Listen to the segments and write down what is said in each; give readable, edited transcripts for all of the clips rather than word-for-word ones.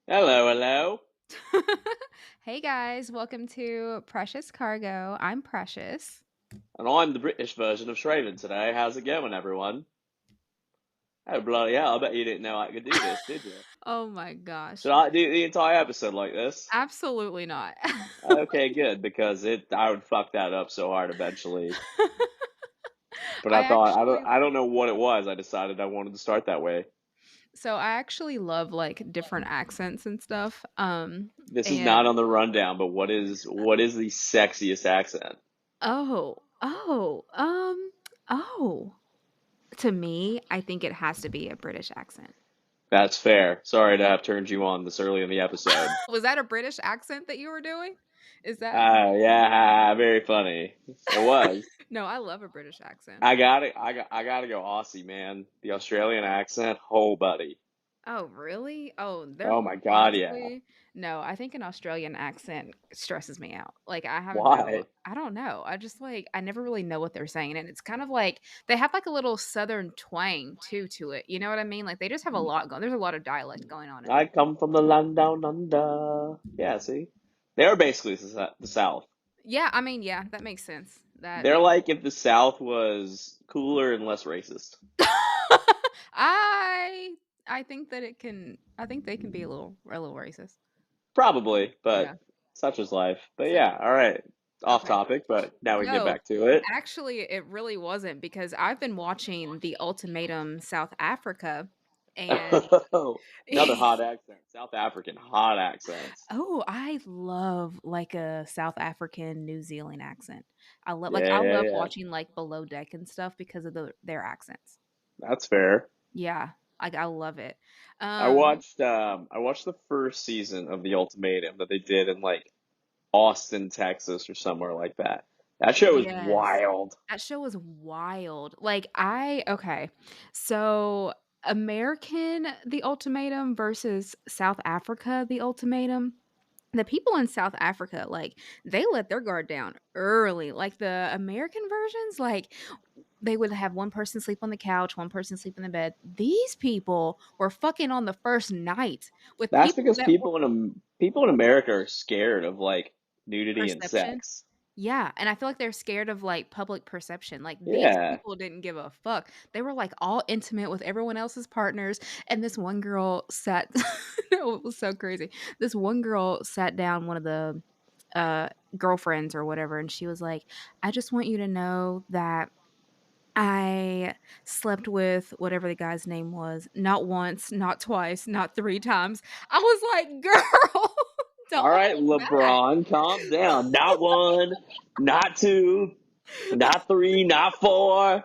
Hello, hello. Hey guys, welcome to Precious Cargo. I'm Precious. And I'm the British version of Shravan today. How's it going, everyone? Oh, bloody hell, I bet you didn't know I could do this, did you? Oh my gosh. Should I do the entire episode like this? Absolutely not. Okay, good, because I would fuck that up so hard eventually. But I I thought, actually I don't know what it was. I decided I wanted to start that way. I actually love like different accents and stuff. This is not And on the rundown, but what is the sexiest accent? oh, oh, oh. To me, I think it has to be a British accent. That's fair. Sorry to have turned you on this early in the episode. Was that a British accent that you were doing? Is that Yeah, very funny. It was. No, I love a British accent. I gotta go Aussie, man. The Australian accent, oh buddy. Oh, really? Oh, they're Oh my God, yeah. honestly, no, I think an Australian accent stresses me out. Like Why? I don't know. I just like I never really know what they're saying. And it's kind of like they have like a little southern twang too to it. You know what I mean? Like they just have a lot going. There's a lot of dialect going on in I there. come from the land down under. Yeah, see? They're basically the South. Yeah, I mean, yeah, that makes sense. That They're like if the South was cooler and less racist. I I think that I think they can be a little racist. Probably, Yeah. but such is life. But So, yeah, all right. Off okay. topic, but now we can get No, back to it. actually, it really wasn't because I've been watching the Ultimatum South Africa and Another hot accent. South African hot accents. oh, I love like a South African New Zealand accent. Yeah, I yeah, love yeah. watching like Below Deck and stuff because of their accents. That's fair. Yeah, like I love it. I Um, watched I watched the first season of The Ultimatum that they did in like Austin, Texas or somewhere like that. That show was yes. wild. That show was wild. Okay. So American The Ultimatum versus South Africa The Ultimatum. The people in South Africa, like, they let their guard down early. Like the American versions, like they would have one person sleep on the couch, one person sleep in the bed. These people were fucking on the first night with That's people because that were people in America are scared of like nudity and perception. sex. Yeah, and I feel like they're scared of, like, public perception, like, these Yeah. people didn't give a fuck. They were, like, all intimate with everyone else's partners, and this one girl sat no, it was so crazy. This one girl sat down one of the, uh, girlfriends or whatever, and she was like, "I just want you to know that I slept with" whatever the guy's name was, "not once, not twice, not 3 times." I was like, "Girl, All don't right, hold back." LeBron, calm down. Not one, not two, not three, not four. I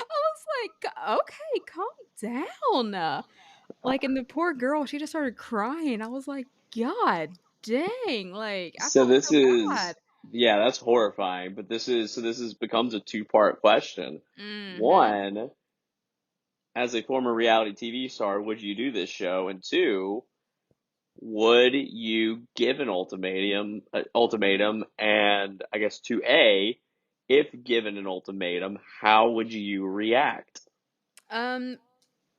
was like, "Okay, calm down." Like, and the poor girl, she just started crying. I was like, "God dang." Like, I So felt this so bad. is, yeah, that's horrifying. But this is becomes a two-part question. Mhm. One, as a former reality TV star, would you do this show? And two, would you give an ultimatum? And I guess to A, if given an ultimatum, how would you react? Um,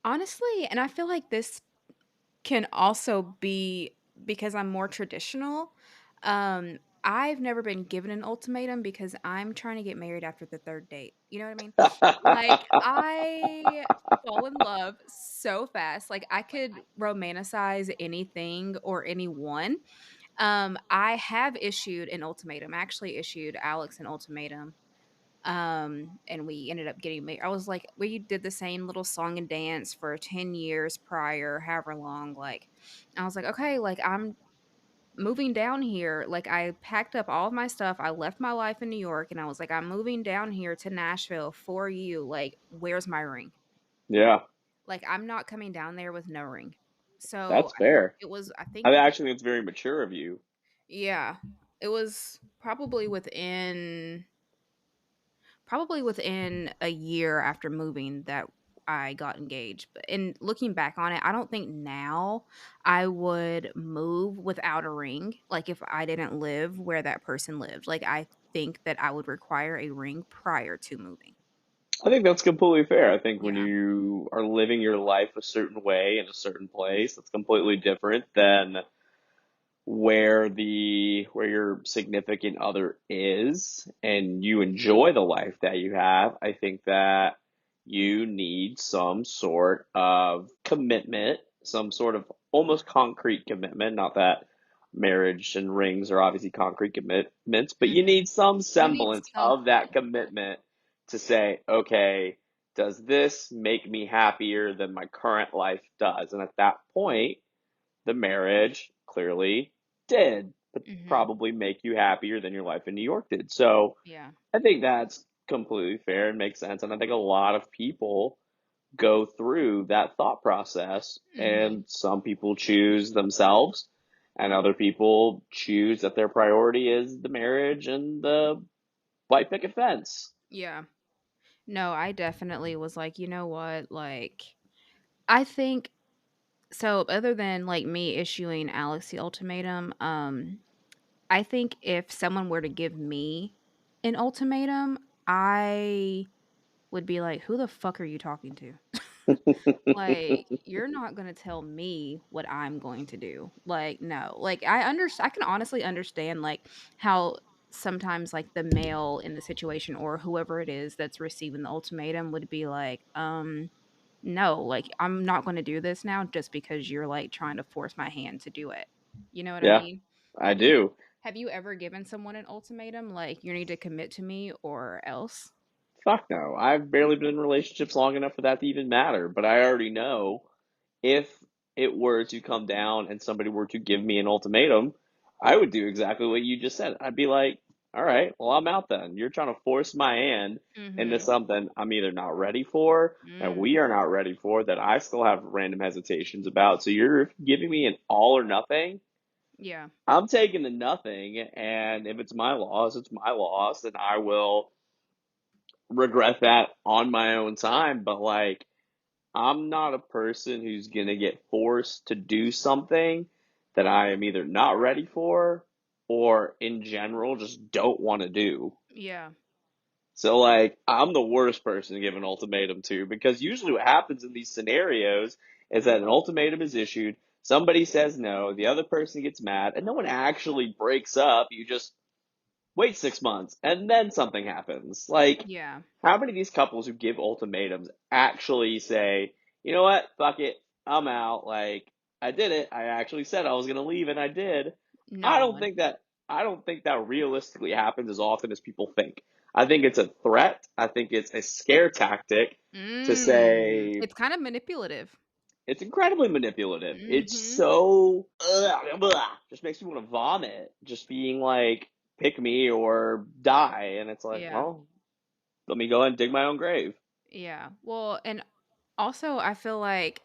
Honestly, and I feel like this can also be because I'm more traditional. I've never been given an ultimatum because I'm trying to get married after the 3rd date. You know what I mean? Like, I fall in love so fast. Like, I could romanticize anything or anyone. I have issued an ultimatum. I actually issued Alex an ultimatum. And we ended up getting married. I was like, we did the same little song and dance for 10 years prior, however long. Like, I was like, okay, like, I'm moving down here. Like, I packed up all of my stuff. I left my life in New York and I was like, I'm moving down here to Nashville for you. Like, where's my ring? Yeah, Like, I'm not coming down there with no ring. So that's fair. it was, I I think, actually think it's very mature of you. yeah, it was probably within a year after moving that I got engaged. But in looking back on it, I don't think now I would move without a ring. Like if I didn't live where that person lived, like I think that I would require a ring prior to moving. I think that's completely fair. I think when Yeah. you are living your life a certain way in a certain place, that's completely different than where your significant other is and you enjoy the life that you have. I think that you need some sort of commitment, some sort of almost concrete commitment. Not that marriage and rings are obviously concrete commitments, but you Mhm. need some You need semblance of that something. commitment to say, okay, does this make me happier than my current life does? And at that point, the marriage clearly did, but Mhm. probably make you happier than your life in New York did. So Yeah. I think that's completely fair and makes sense. And I think a lot of people go through that thought process, Mhm. and some people choose themselves, and other people choose that their priority is the marriage and the white picket fence. Yeah. No, I definitely was like, "You know what?" Like, I think so other than, like, me issuing Alex the ultimatum, I think if someone were to give me an ultimatum, I would be like, "Who the fuck are you talking to?" Like, "You're not gonna tell me what I'm going to do." Like, no. Like, I can honestly understand, like, how sometimes, like, the male in the situation or whoever it is that's receiving the ultimatum would be like, no, like, I'm not gonna do this now just because you're, like, trying to force my hand to do it." You know what I Yeah, mean? I do. Have you ever given someone an ultimatum, like, "You need to commit to me or else?" Fuck no. I've barely been in relationships long enough for that to even matter, but I already know if it were to come down and somebody were to give me an ultimatum, I would do exactly what you just said. I'd be like, all right, well, I'm out then. You're trying to force my hand into Mhm. something I'm either not ready for, and Mm. we are not ready for, that I still have random hesitations about. So you're giving me an all or nothing. Yeah. I'm taking the nothing, and if it's my loss, it's my loss, and I will regret that on my own time. But like, I'm not a person who's going to get forced to do something that I am either not ready for or in general just don't want to do. Yeah. So, like, I'm the worst person to give an ultimatum to, because usually what happens in these scenarios is that an ultimatum is issued, somebody says no, the other person gets mad, and no one actually breaks up. You just wait 6 months and then something happens. Like, Yeah. how many of these couples who give ultimatums actually say, you know what, fuck it, I'm out. Like, I did it. I actually said I was going to leave and I did. I No don't one. think that, I don't think that realistically happens as often as people think. I think it's a threat. I think it's a scare tactic to say, It's kind of manipulative. it's incredibly manipulative. It's Mhm. so, just makes me want to vomit. Just being like, pick me or die. And it's like, Yeah. well, let me go ahead and dig my own grave. Yeah. Well, and also I feel like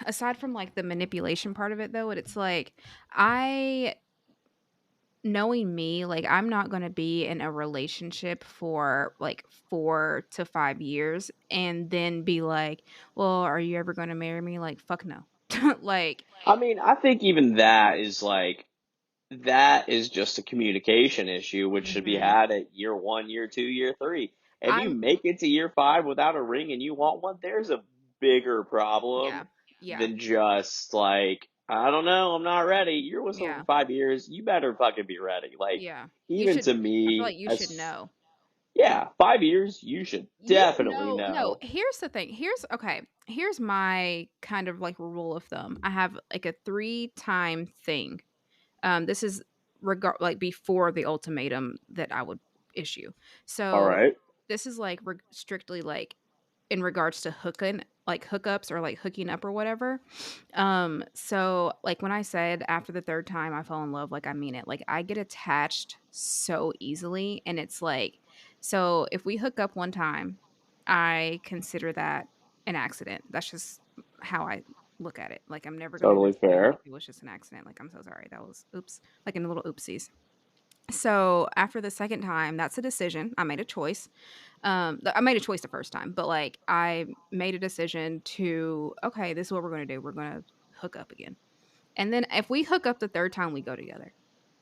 aside from like the manipulation part of it though, it's like I knowing me, like I'm not going to be in a relationship for like 4 to 5 years and then be like, "Well, are you ever going to marry me?" Like, fuck no. Like, I mean, I think even that is like, that is just a communication issue, which should be mhm. had at year one, year two, year three. If you I'm make it to year five without a ring and you want one, there's a bigger problem yeah. Yeah. than just like, I don't know, I'm not ready. You're with someone Yeah. for 5 years, you better fucking be ready. Like, Yeah. You even should to I feel me, like you should as know. yeah, 5 years, you should You definitely know no, know. here's the thing. Here's my kind of like rule of thumb. I have like a 3-time thing. This is regard like before the ultimatum that I would issue. All So right. this is like strictly like in regards to hooking like hookups or like hooking up or whatever. So like when I said after the third time I fell in love, like I mean it. Like I get attached so easily and it's like so if we hook up one time, I consider that an accident. That's just how I look at it. Like I'm never gonna Totally dispute like fair. it was just an accident. Like I'm so sorry. That was oops. Like in little oopsies. So after the second time, that's a decision. I made a choice. I made a choice the first time, but like I made a decision to okay, this is what we're gonna do. We're gonna hook up again. And then if we hook up the third time, we go together.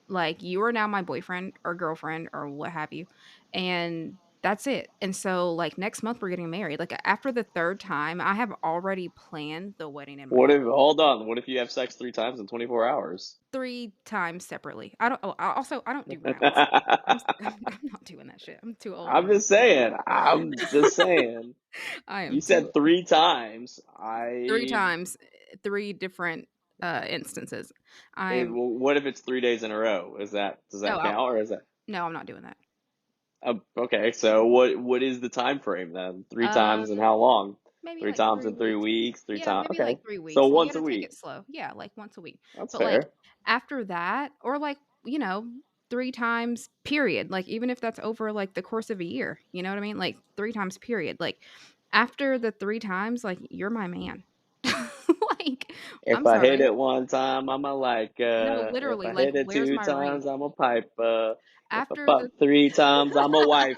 Like you are now my boyfriend or girlfriend or what have you. And that's it. And so, like, next month we're getting married. Like, after the 3rd time, I have already planned the wedding in my What head. if, hold on, what if you have sex 3 times in 24 hours? 3 times separately. I don't I don't do rounds. I'm I'm not doing that shit. I'm too old. I'm just saying. I'm just saying. I am You too said 3 times. 3 times, 3 different, instances. I'm Well, what if it's 3 days in a row? Does no, that count, or is that no, I'm not doing that. okay? So what is the time frame then? Three Um, times and how long? maybe Three like times 3 in three weeks. weeks. Three Yeah, times. maybe Okay, like 3 so weeks. You once gotta a take week. it slow. Yeah, like once a week. That's But, like, fair. after that or, like, 3 times, period, like, even if that's over, like, the course of a year, you know what I mean? Like, 3 times, period. Like, after the 3 times, like, you're my man. Like, If I'm I hit sorry. it one time, I'm a like. No, If literally, I like, hit it where's two my ring? times, I'm a pipe. If I After fuck the 3 times, I'm a wife.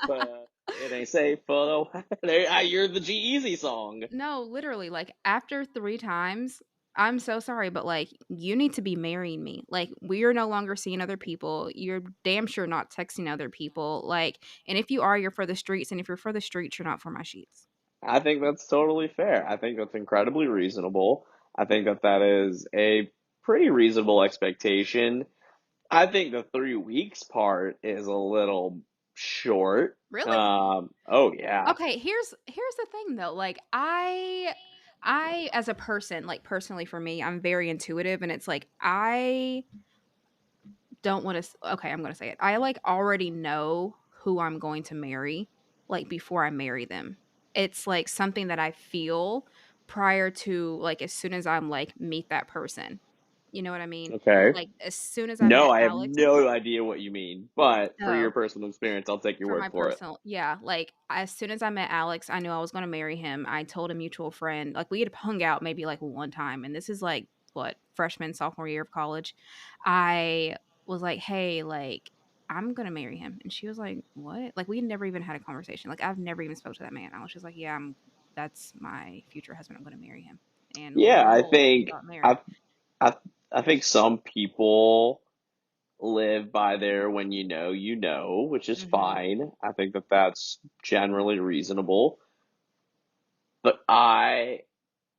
It ain't safe for the. You're the G Easy song. No, literally, like, after 3 times, I'm so sorry, but, like, you need to be marrying me. Like, we are no longer seeing other people. You're damn sure not texting other people, like, and if you are, you're for the streets, and if you're for the streets, you're not for my sheets. I think that's totally fair. I think that's incredibly reasonable. I think that that is a pretty reasonable expectation. I think the 3 weeks part is a little short. Really? Oh yeah. Okay, here's the thing though, like, I as a person, like, personally for me, I'm very intuitive, and it's like, I don't wanna okay, I'm gonna say it. I, like, already know who I'm going to marry, like, before I marry them. It's, like, something that I feel prior to, like, as soon as I'm, like, meet that person. You know what I mean? Okay. Like, as soon as I No, met I have Alex. no idea what you mean, but for your Oh. personal experience, I'll take your For word my for it. personal yeah, like, as soon as I met Alex, I knew I was gonna marry him. I told a mutual friend like, we had hung out maybe, like, one time, and this is, like, what, freshman, sophomore year of college. I was like, "Hey, like, I'm gonna marry him," and she was like, "What?" Like, we never even had a conversation. Like, I've never even spoke to that man. I was just like, "Yeah, that's my future husband. I'm gonna marry him." And lo and Yeah, behold, we got I married. I I think some people live by their when you know, which is Mhm. fine. I think that that's generally reasonable. But I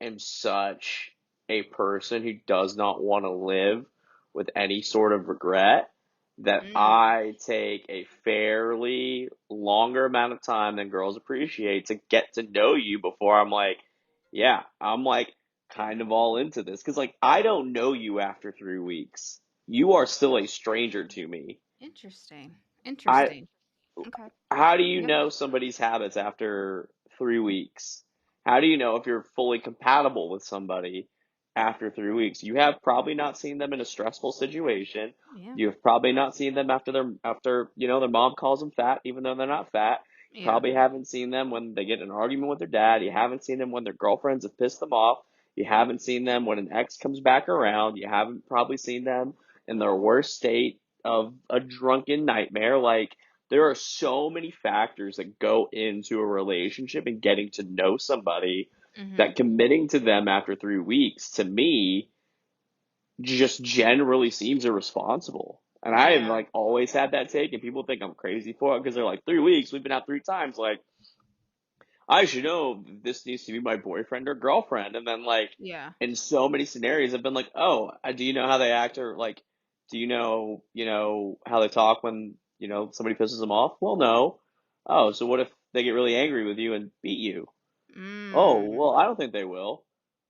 am such a person who does not want to live with any sort of regret that Mm, I take a fairly longer amount of time than girls appreciate to get to know you before I'm like, yeah, I'm like kind of all into this. Cause like I don't know you after 3 weeks. You are still a stranger to me. interesting. I Interesting. Okay. how do you Yep. know somebody's habits after 3 weeks? How do you know if you're fully compatible with somebody after 3 weeks? You have probably not seen them in a stressful situation. Yeah. You've probably not seen them after their mom calls them fat, even though they're not fat. You Yeah. probably haven't seen them when they get in an argument with their dad. You haven't seen them when their girlfriends have pissed them off. You haven't seen them when an ex comes back around. You haven't probably seen them in their worst state of a drunken nightmare. Like there are so many factors that go into a relationship and getting to know somebody Mhm. that committing to them after 3 weeks to me just generally seems irresponsible. And I have Yeah. like always had that take, and people think I'm crazy for it because they're like 3 weeks. We've been out 3 times. Like I should know this needs to be my boyfriend or girlfriend. And then like Yeah. in so many scenarios, I've been like, oh, do you know how they act, or like, do you know how they talk when somebody pisses them off? Well, no. Oh, so what if they get really angry with you and beat you? Oh, Mm. well, I don't think they will.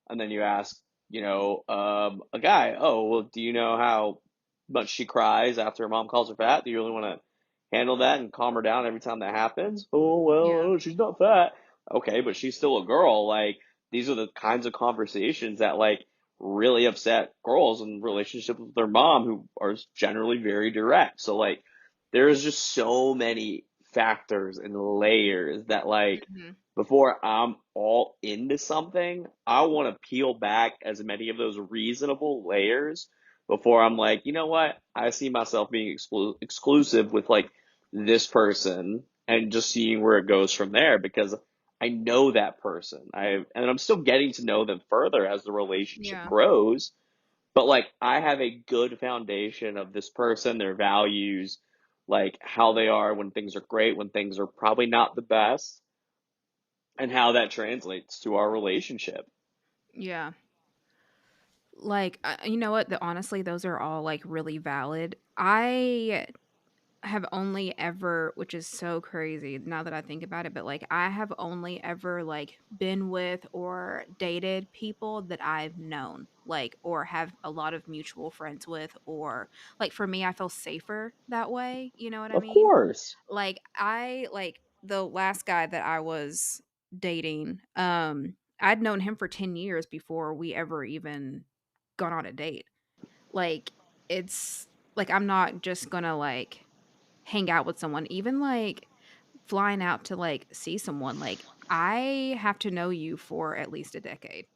And then you ask, a guy, oh, well, do you know how much she cries after her mom calls her fat? Do you really want to handle that and calm her down every time that happens? Oh, well, Yeah. oh, she's not fat. Okay, but she's still a girl. Like, these are the kinds of conversations that, like, really upset girls in relationships with their mom who are generally very direct. So, like, there's just so many factors and layers that, like, Mhm. before I'm all into something, I want to peel back as many of those reasonable layers before I'm like, you know what? I see myself being exclusive with like this person and just seeing where it goes from there because I know that person. And I'm still getting to know them further as the relationship Yeah. grows, but like I have a good foundation of this person, their values, like how they are when things are great, when things are probably not the best, and how that translates to our relationship. Yeah. Like, you know what? Honestly, those are all like really valid. I have only ever, which is so crazy now that I think about it, but like I have only ever like been with or dated people that I've known, like, or have a lot of mutual friends with, or like for me, I feel safer that way. You know what I Of mean? course. Like like the last guy that I was dating, I'd known him for 10 years before we ever even gone on a date. Like it's like I'm not just gonna like hang out with someone, even like flying out to like see someone, like I have to know you for at least a decade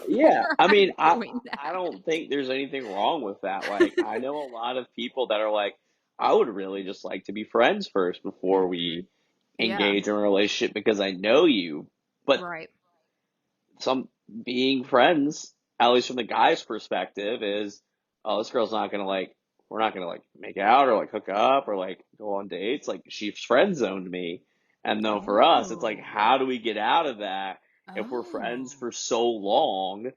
Yeah, before I I'm mean, doing I that. don't think there's anything wrong with that. Like, I know a lot of people that are like, I would really just like to be friends first before Mhm. we Yeah, engage in a relationship because I know you. But right. some being friends, at least from the guy's perspective, is, oh, this girl's not gonna like, we're not gonna like make out or like hook up or like go on dates. Like, she's friend zoned me. And though for us, it's like, Oh. how do we get out of that if we're friends Oh, for so long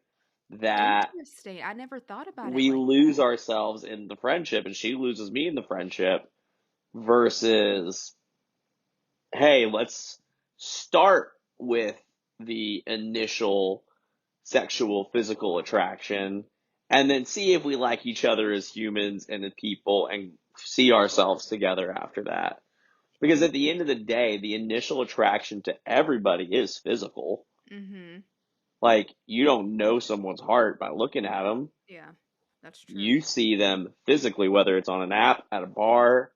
that interesting. I never thought about it we like lose that. ourselves in the friendship and she loses me in the friendship versus, hey, let's start with the initial sexual physical attraction and then see if we like each other as humans and as people and see ourselves together after that. Because at the end of the day, the initial attraction to everybody is physical. Mhm. Like, you don't know someone's heart by looking at them. Yeah, that's true. You see them physically, whether it's on an app, at a bar,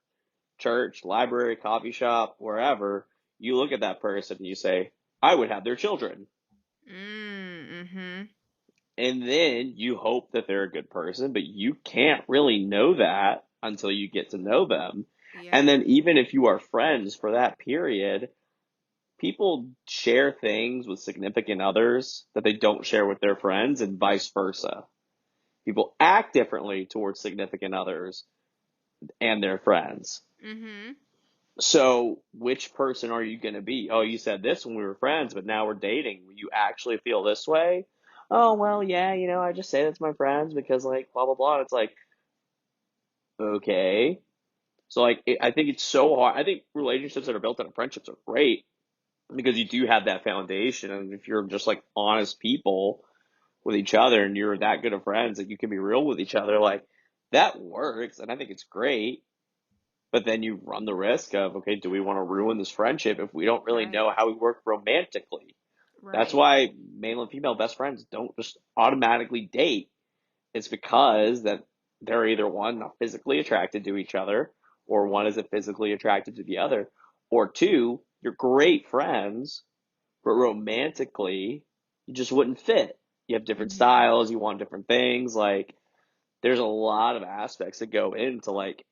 church, library, coffee shop, wherever. You look at that person and you say, I would have their children. Mhm. And then you hope that they're a good person, but you can't really know that until you get to know them. And Yeah. then even if you are friends for that period, people share things with significant others that they don't share with their friends and vice versa. People act differently towards significant others and their friends. Mhm. So, which person are you going to be? Oh, you said this when we were friends, but now we're dating. Will you actually feel this way? Oh, well, yeah, I just say that to my friends because, like, blah, blah, blah. It's like, okay. So, like, I think it's so hard. I think relationships that are built on friendships are great because you do have that foundation. And if you're just like honest people with each other and you're that good of friends that you can be real with each other, like, that works. And I think it's great. But then you run the risk of, okay, do we want to ruin this friendship if we don't really Right. know how we work romantically? That's Right. why male and female best friends don't just automatically date. It's because that they're either one, not physically attracted to each other, or one isn't physically attracted to the other, or two, you're great friends, but romantically, you just wouldn't fit. You have different Mhm. styles, you want different things. Like, there's a lot of aspects that go into like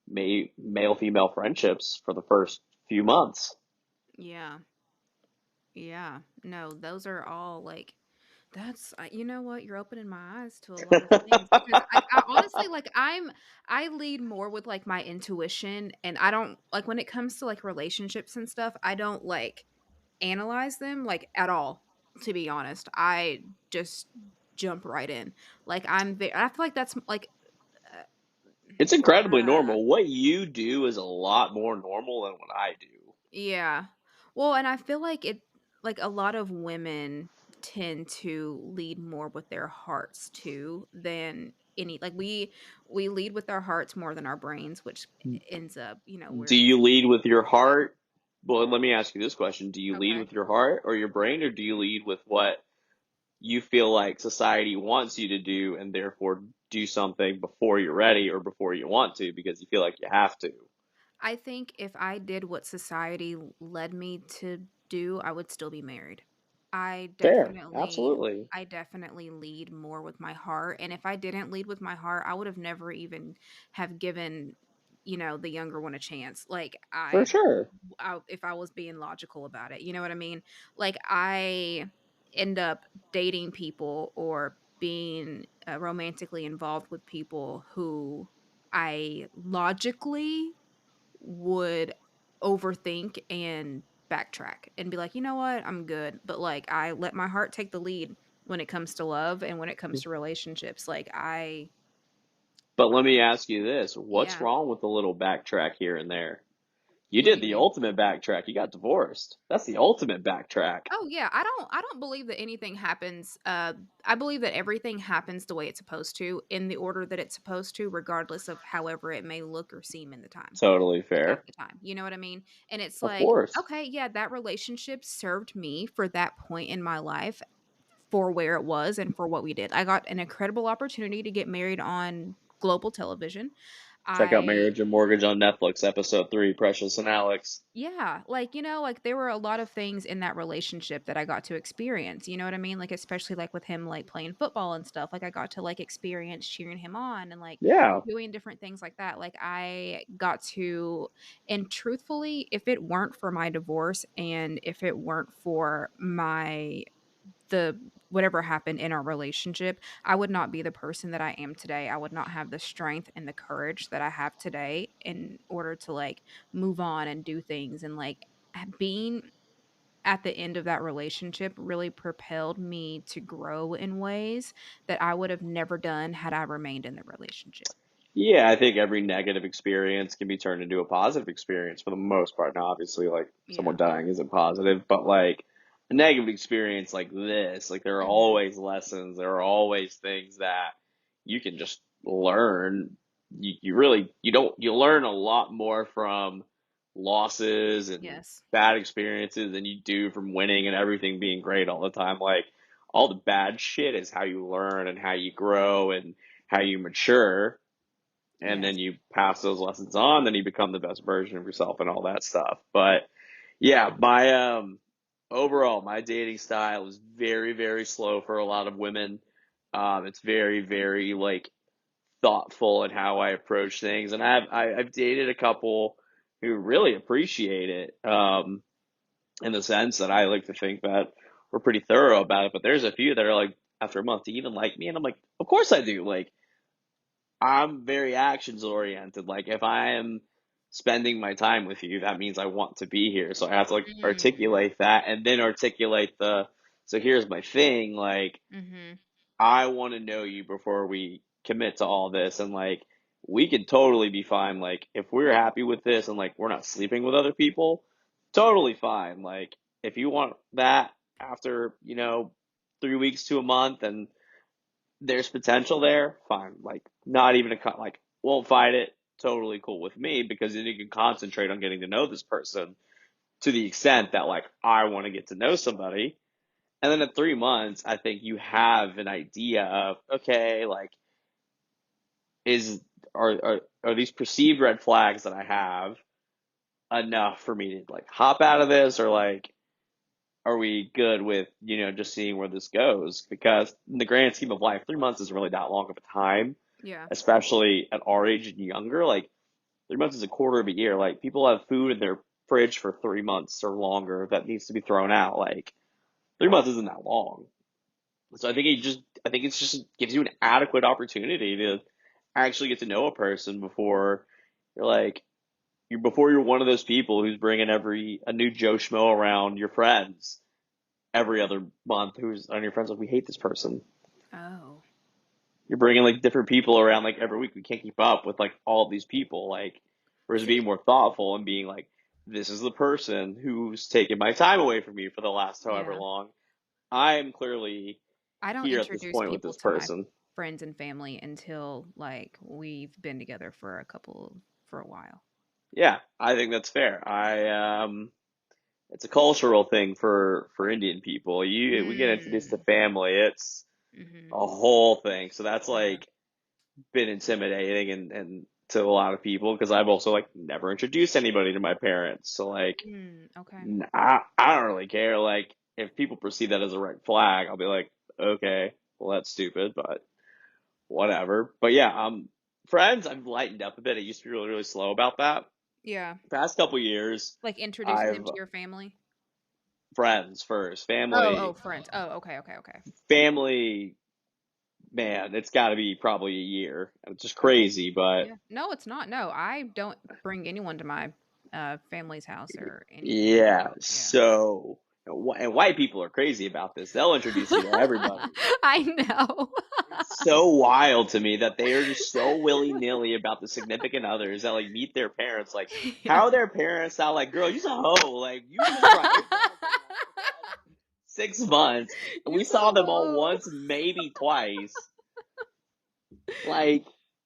male female friendships for the first few months. Yeah. Yeah. No, those are all like that's you know what? You're opening my eyes to a lot of things because I honestly like I lead more with like my intuition, and I don't like when it comes to like relationships and stuff, I don't like analyze them like at all, to be honest. I just jump right in. Like I feel like that's like uh, It's incredibly normal. What you do is a lot more normal than what I do. yeah. Well, and I feel like like a lot of women tend to lead more with their hearts too than any like we lead with our hearts more than our brains, which ends up, Do where it's you lead with your heart? Well, let me ask you this question. Do you lead okay. with your heart or your brain, or do you lead with what you feel like society wants you to do and therefore do something before you're ready or before you want to because you feel like you have to? I think if I did what society led me to do, I would still be married. I Fair. definitely Absolutely. I definitely lead more with my heart, and if I didn't lead with my heart, I would have never even have given, the younger one a chance. Like For sure. if I was being logical about it, you know what I mean? Like I end up dating people or being romantically involved with people who I logically would overthink and backtrack and be like, "You know what? I'm good." But, like, I let my heart take the lead when it comes to love and when it comes to relationships. Like, I But let me ask you this. What's yeah. wrong with a little backtrack here and there? You What do did you the mean? ultimate backtrack. You got divorced. That's the ultimate backtrack. Oh, yeah, I don't believe that anything happens, I believe that everything happens the way it's supposed to, in the order that it's supposed to, regardless of however it may look or seem in the time. Totally Like, at fair. the time, you know what I mean? And it's Of like, course. okay, yeah, that relationship served me for that point in my life for where it was and for what we did. I got an incredible opportunity to get married on global television. Check out I Marriage and Mortgage on Netflix, episode 3, Precious and Alex. Yeah, like, like there were a lot of things in that relationship that I got to experience, you know what I mean? Like, especially like with him like playing football and stuff. Like I got to like experience cheering him on and like Yeah. doing different things like that. Like I got to and truthfully, if it weren't for my divorce and if it weren't for the whatever happened in our relationship, I would not be the person that I am today. I would not have the strength and the courage that I have today in order to like move on and do things and like being at the end of that relationship really propelled me to grow in ways that I would have never done had I remained in the relationship. Yeah, I think every negative experience can be turned into a positive experience for the most part. Now, obviously, like someone Yeah. dying isn't positive, but like a negative experience like this, like there are Mhm. always lessons, there are always things that you can just learn. You really, you learn a lot more from losses and Yes. bad experiences than you do from winning and everything being great all the time. Like all the bad shit is how you learn and how you grow and how you mature, and Yes. then you pass those lessons on, then you become the best version of yourself and all that stuff. But yeah, my overall my dating style is very, very slow for a lot of women. It's very, very like thoughtful in how I approach things, and I've dated a couple who really appreciate it. In the sense that I like to think that we're pretty thorough about it, but there's a few that are like after a month, do you even like me? And I'm like, of course I do. Like I'm very actions oriented. Like if I am spending my time with you, that means I want to be here. So I have to like Mm. articulate that and then articulate so here's my thing, like Mhm. I want to know you before we commit to all this, and like we could totally be fine like if we're happy with this and like we're not sleeping with other people, totally fine. Like if you want that after, 3 weeks to a month and there's potential there, fine. Like, not even like, won't fight it. Totally cool with me because then you can concentrate on getting to know this person to the extent that, like, I want to get to know somebody. And then in 3 months, I think you have an idea of, okay, like, is, are these perceived red flags that I have enough for me to, like, hop out of this, or, like, are we good with, just seeing where this goes? Because in the grand scheme of life, 3 months isn't really that long of a time, Yeah. especially at our age and younger. Like 3 months is a quarter of a year. Like people have food in their fridge for 3 months or longer that needs to be thrown out. Like 3 months isn't that long. So I think it's just gives you an adequate opportunity to actually get to know a person before you're like, before you're one of those people who's bringing a new Joe Schmo around your friends every other month, who's on your friends like, we hate this person. Oh. You're bringing like different people around like every week. We can't keep up with like all of these people. Like, whereas being See, more thoughtful and being like, this is the person who's taken my time away from me for the last however yeah. long. I'm clearly I don't here at this introduce point with people this to my person. friends and family until, like, we've been together for a while. Yeah, I think that's fair. It's a cultural thing for Indian people. We get introduced to Mm. family. It's Mhm. a whole thing. So that's Yeah. like been intimidating and to a lot of people because I've also like never introduced anybody to my parents. So like Okay. I don't really care. Like if people perceive that as a red flag, I'll be like, okay, well that's stupid, but whatever. But yeah, friends, I've lightened up a bit. I used to be really, really slow about that. Yeah. Past couple years, Like, introducing I've them to your family? friends first, Oh, friends. Oh, okay, okay, okay. family man, it's got to be probably a year. It's just Okay. crazy, but Yeah. No, it's not. No, I don't bring anyone to my family's house or anything. yeah. So, yeah. So, and white people are crazy about this. They'll introduce you to everybody. I know. It's so wild to me that they are just so willy-nilly about the significant others that like meet their parents. Like, Yeah. how are their parents not like, girl, you're a hoe. Like, you just brought your parents around for the last 6 months, and we You's a saw them all hoe. once, maybe twice. Like,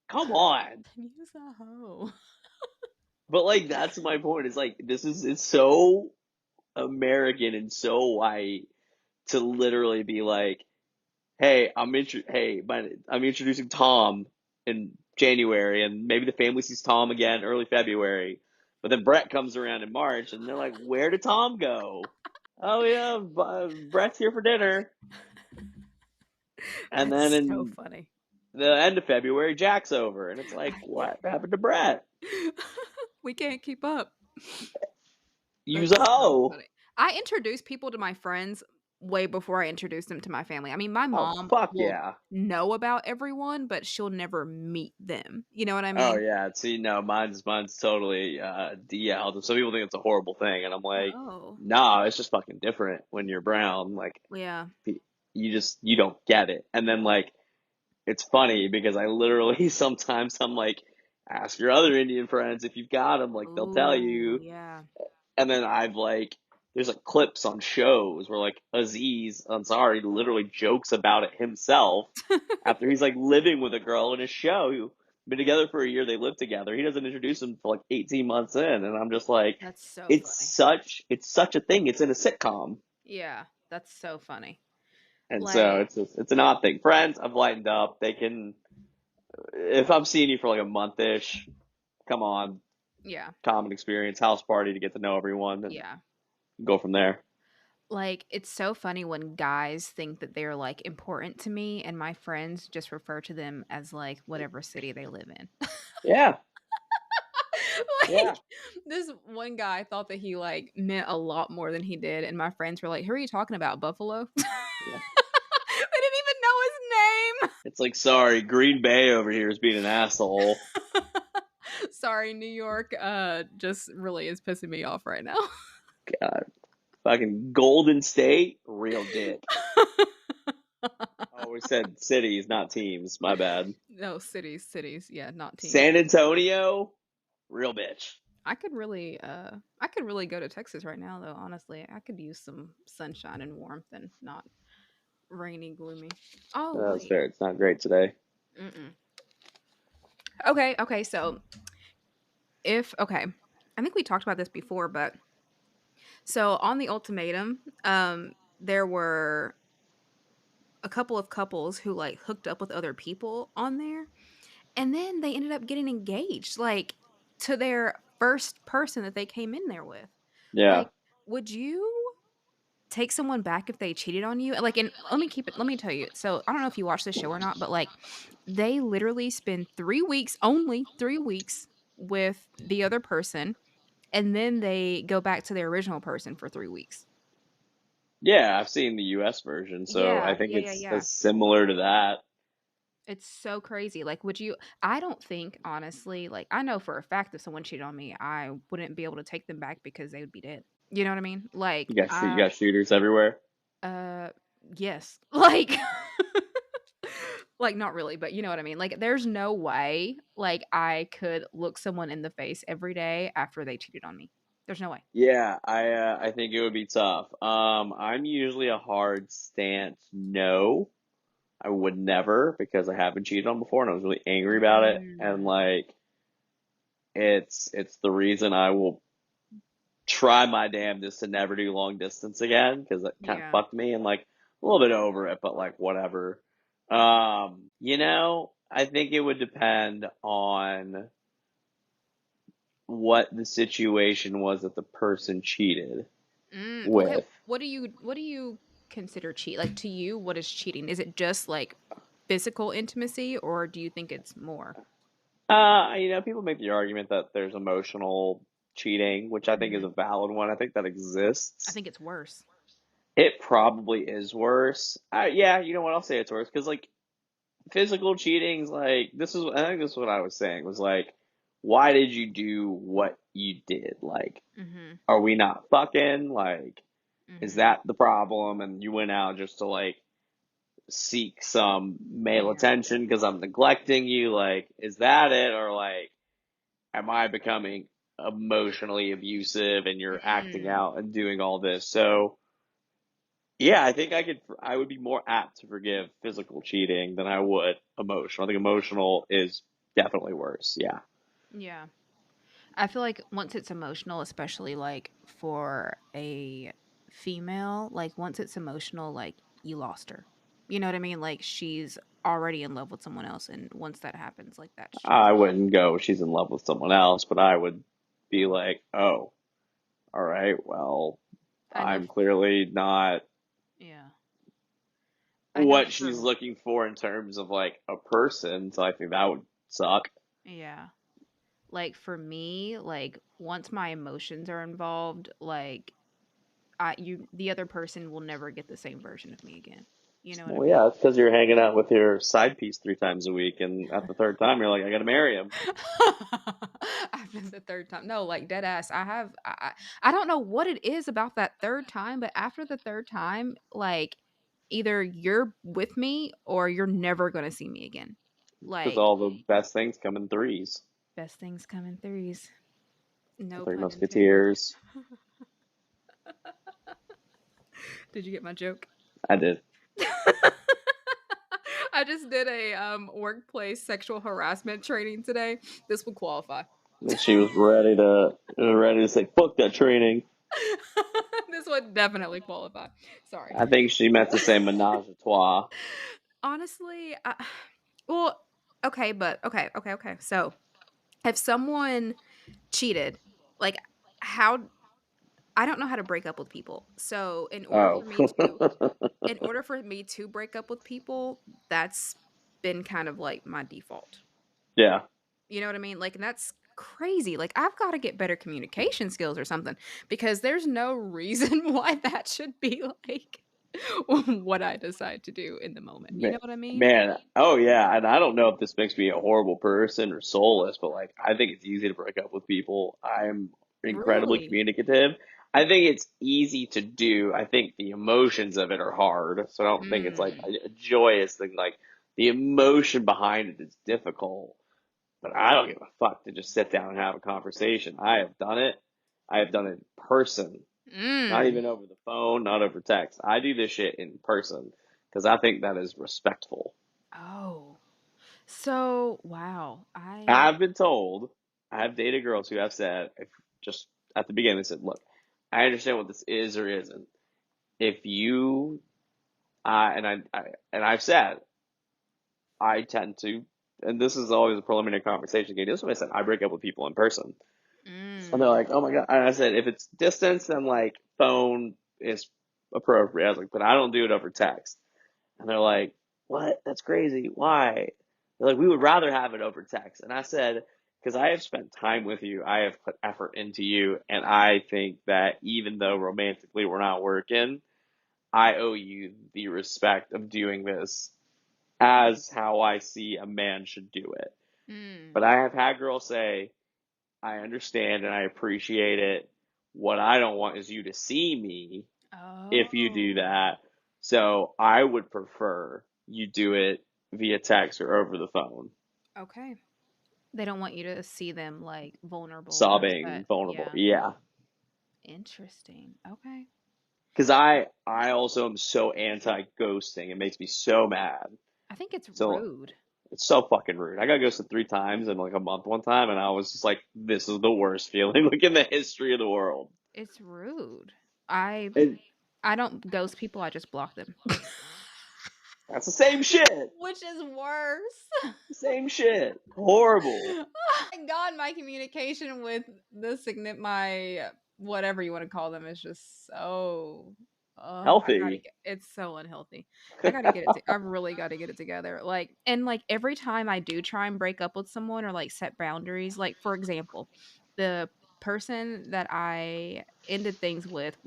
come on. You's a hoe. But like, that's my point. Is like, it's so American and so white to literally be like, hey, I'm introducing Tom in January, and maybe the family sees Tom again early February. But then Brett comes around in March, and they're like, where did Tom go? Oh yeah, Brett's here for dinner. And then That's so in funny. the end of February, Jack's over, and it's like, what happened to Brett? We can't keep up. Use a That's so hoe. funny. I introduce people to my friends way before I introduce them to my family. I mean, my Oh mom fuck will yeah. know about everyone, but she'll never meet them. You know what I Oh mean? yeah. See, no, mine's totally DL. Some people think it's a horrible thing, and I'm like, Oh, nah, it's just fucking different when you're brown. Like, yeah. you don't get it. And then like it's funny because I literally sometimes I'm like, ask your other Indian friends if you've got them. Like they'll tell Ooh, you. yeah. And then I've like there's like clips on shows where like Aziz Ansari literally jokes about it himself after he's like living with a girl in his show who been together for a year, they live together. He doesn't introduce him for like 18 months in, and I'm just like, That's so funny. it's such a thing. It's in a sitcom, Yeah, that's so funny. and so Like, it's an odd thing. Friends, I've lightened up. They can if I'm seeing you for like a month ish, come on, yeah, common experience, house party to get to know everyone and yeah. go from there. Like, it's so funny when guys think that they're like important to me, and my friends just refer to them as like whatever city they live in. Yeah, Like, yeah, this one guy thought that he like meant a lot more than he did, and my friends were like, "Who are you talking about, Buffalo?" They yeah. didn't even know his It's like, sorry, Green Bay over here is being an asshole. name. Sorry, New York. Just really is pissing me off right now. God, fucking Golden State, real dick. I always said cities, not teams. My bad. No, cities. Yeah, not teams. San Antonio, real bitch. I could really go to Texas right now though, honestly. I could use some sunshine and warmth and not rainy, gloomy. Oh, That's wait. fair. It's not great today. Mm-mm. Okay, so if okay, I think we talked about this before, but so on the ultimatum, there were a couple of couples who like hooked up with other people on there, and then they ended up getting engaged, like to their first person that they came in there with. Yeah, Like, would you take someone back if they cheated on you? Like, and let me tell you. So, I don't know if you watch this show or not, but like, they literally spend 3 weeks, only 3 weeks, with the other person, and then they go back to their original person for 3 weeks. yeah. I've seen the U.S. version, so I think it's Yeah. as similar to that. It's so crazy. Like, would you? I don't think, honestly, like, I know for a fact if someone cheated on me, I wouldn't be able to take them back because they would be dead. You know what I mean? Like, You got shooters everywhere. uh, yes. Like, like, not really, but you know what I mean? Like, there's no way, like, I could look someone in the face every day after they cheated on me. There's no way. Yeah, I think it would be tough. I'm usually a hard stance no. I would never because I have been cheated on before and I was really angry about it. And Mm, like it's the reason I will try my damnedest to never do long distance again because it kind of yeah. fucked me and like a little bit over it, but like whatever. I think it would depend on what the situation was that the person cheated Okay. with. What do you consider cheat? Like, to you, what is cheating? Is it just like physical intimacy, or do you think it's more? People make the argument that there's emotional cheating, which I think is Mhm. a valid one. I think that I exists. think it's worse. It probably is worse. Yeah, you know what? I'll say it's worse because like physical cheating's like this is I think this is what I was saying was like, why did you do what you did? Like, Mhm. are we not fucking? Like, is Mhm. that the problem? And you went out just to like seek some male Yeah. attention because I'm neglecting you? Like, is that it? Or like, am I becoming emotionally abusive and you're acting Mm. out and doing all this? So, yeah, I think I would be more apt to forgive physical cheating than I would emotional. I think emotional is definitely worse. Yeah. Yeah. I feel like once it's emotional, especially like for a female, like once it's emotional, like you lost her. You know what I mean? Like she's already in love with someone else, and once that happens, like that's just I wouldn't go, she's in love with someone else, but I would be like, oh, all right, well, I know I'm clearly not yeah. I know what she's for looking for in terms of like a person, so I think that would suck. yeah. Like for me, like once my emotions are involved, like the other person will never get the same version of me again. You know what I Well, mean? yeah, it's because you're hanging out with your side piece 3 times a week, and at the third time, you're like, I gotta marry him. After the third time. No, like dead ass. I don't know what it is about that third time, but after the third time, like either you're with me or you're never gonna see me again. Because Like all the best things come in threes. best things come in threes. The No Three pun intended. Musketeers. Did you get my joke? I did. I just did a workplace sexual harassment training today. This would qualify. And she was ready to say, fuck that training. This would definitely qualify. Sorry. I think she meant to say menage a trois. Honestly, well, okay, but okay. So, if someone cheated, like how I don't know how to break up with people. So, Oh. in order for me to break up with people, that's been kind of like my default. Yeah. You know what I mean? Like, and that's crazy. Like, I've got to get better communication skills or something because there's no reason why that should be like what I decide to do in the moment. You Ma- know what I mean? Man, oh yeah, and I don't know if this makes me a horrible person or soulless, but like I think it's easy to break up with people. I'm incredibly Really? communicative. I think it's easy to do. I think the emotions of it are hard, so I don't think it's like Mm. a joyous thing. Like the emotion behind it is difficult, but I don't give a fuck to just sit down and have a conversation. I have done it. I have done it in person. Not Mm. even over the phone, not over text. I do this shit in person because I think that is respectful. Oh. So, wow. I've been told, I have dated girls who have said, if just at the beginning, they said, look, I understand what this is or isn't. If you, and I've said, I tend to, and this is always a preliminary conversation. Okay, this is what I said. I break up with people in person. And they're mm. like, oh my God. And I said, if it's distance, then like phone is appropriate. I was like, but I don't do it over text. And they're like, what? That's crazy. Why? They're like, we would rather have it over text. And I said, because I have spent time with you, I have put effort into you, and I think that even though romantically we're not working, I owe you the respect of doing this as how I see a man should do it. Mm. But I have had girls say, I understand and I appreciate it. What I don't want is you to see me if you do Oh. that. So I would prefer you do it via text or over the phone, Okay. They don't want you to see them like vulnerable or sobbing, upset. vulnerable. Yeah. Yeah. Interesting. Okay. Because I also am so anti ghosting. It makes me so mad. I think it's So rude. it's so fucking rude. I got ghosted 3 times in like a month one time, and I was just like, this is the worst feeling like in the history of the world. It's rude. I And I don't ghost people, I just block them. that's the same shit. Which is worse. Same shit. Horrible. Oh my god, my communication with my whatever you want to call them is just so I gotta Healthy. get it's so unhealthy. I gotta get it I've really gotta get it together. Like and like every time I do try and break up with someone or like set boundaries, like for example, the person that I ended things with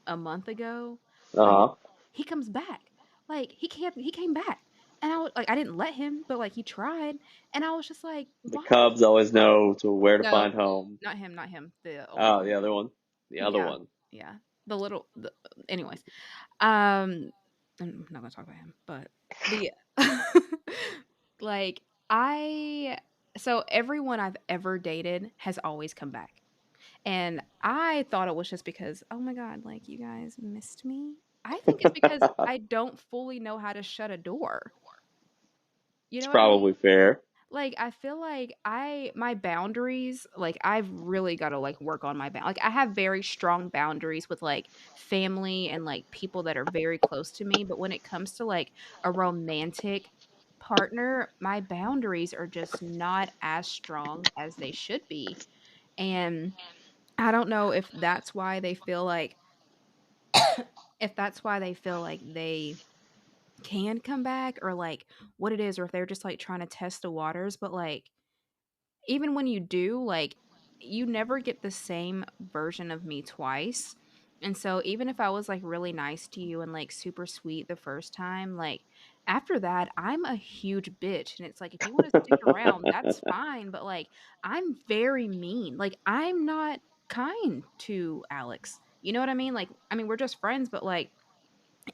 a month ago, like Uh huh. he comes back. Like he came back. And I didn't let him, but, like, he tried, and I was just like, The "Why?" Cubs always know to where to No, find home. not him, the older Oh, one. the other one. The other Yeah, one. yeah. The anyways, um, I'm not gonna talk about him, but the like, I so everyone I've ever dated has always come back, and I thought it was just because, "Oh my god, like, you guys missed me?" I think it's because It's I don't fully know how to shut a door. You know what I mean? probably fair. Like, I feel like my boundaries, like, I've really gotta, like, work on like, I have very strong boundaries with, like, family and, like, people that are very close to me, but when it comes to, like, a romantic partner, my boundaries are just not as strong as they should be, and I don't know if that's why they feel like they can come back or, like, what it is, or if they're just, like, trying to test the waters, but, like, even when you do, like, you never get the same version of me twice. And so even if I was, like, really nice to you and, like, super sweet the first time, like, after that, I'm a huge bitch. And it's like, if you wanna stick around, that's fine, but, like, I'm very mean. Like, I'm not kind to Alex. You know what I mean? Like, I mean, we're just friends, but, like,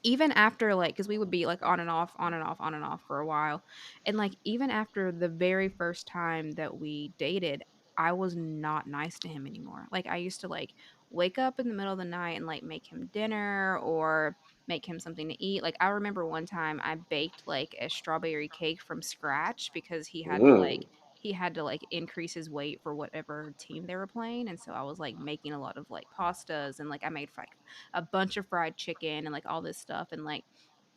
even after, like, because we would be, like, on and off, on and off, on and off for a while, and, like, even after the very first time that we dated, I was not nice to him anymore. Like, I used to, like, wake up in the middle of the night and, like, make him dinner or make him something to eat. Like, I remember one time I baked, like, a strawberry cake from scratch because Mm. he had to, like, increase his weight for whatever team they were playing, and so I was, like, making a lot of, like, pastas and, like, I made a bunch of fried chicken and, like, all this stuff, and, like,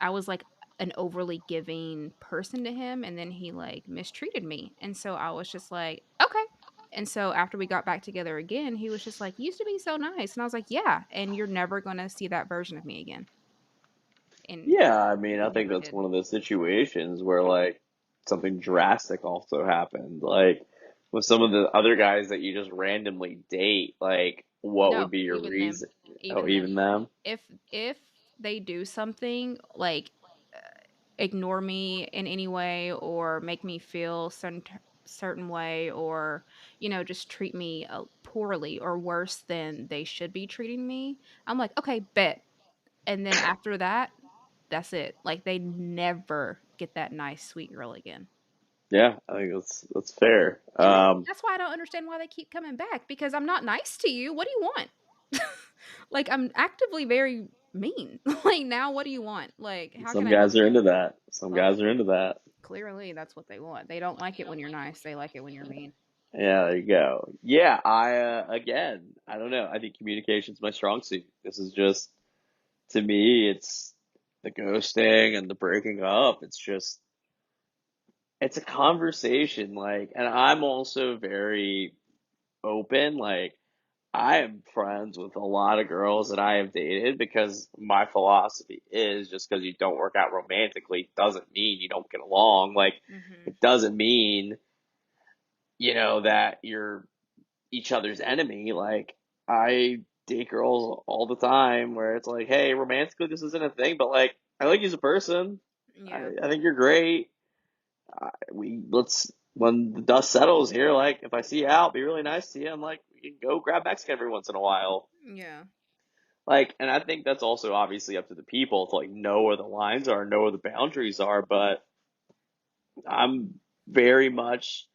I was, like, an overly giving person to him, and then he, like, mistreated me, and so I was just like, "Okay." And so after we got back together again, he was just like, "You used to be so nice." And I was like, "Yeah, and you're never gonna see that version of me again." And Yeah, I mean, he I think never that's did. one of those situations where like something drastic also happened. Like with some of the other guys that you just randomly date, like what No, would be your even them. reason? Oh, Even them. even them? If they do something, like, uh, ignore me in any way or make me feel certain way or, just treat me, poorly or worse than they should be treating me, I'm like, "Okay, bet." And then after that, that's it. Like, they never get that nice, sweet girl again. Yeah, I think that's fair. And that's why I don't understand why they keep coming back because I'm not nice to you. What do you want? Like, I'm actively very mean. Like, now what do you want? Like, how can Some I help guys are you? into that. Some Well, guys are into that. clearly that's what they want. They don't like it when you're nice. They like it when you're mean. Yeah, there you go. Yeah, I again, I don't know. I think communication's my strong suit. This is just to me, it's the ghosting and the breaking up. It's just it's a conversation, like, and I'm also very open. Like, I am friends with a lot of girls that I have dated because my philosophy is just because you don't work out romantically doesn't mean you don't get along. Like, Mhm. it doesn't mean, that you're each other's enemy. Like, I date girls all the time where it's like, hey, romantically, this isn't a thing, but like, I like you as a person. Yeah. I think you're great. Let's when the dust settles here, like if I see you out, be really nice to you, and like we can go grab Mexican every once in a while. Yeah. Like, and I think that's also obviously up to the people to like know where the lines are, know where the boundaries are. But I'm very much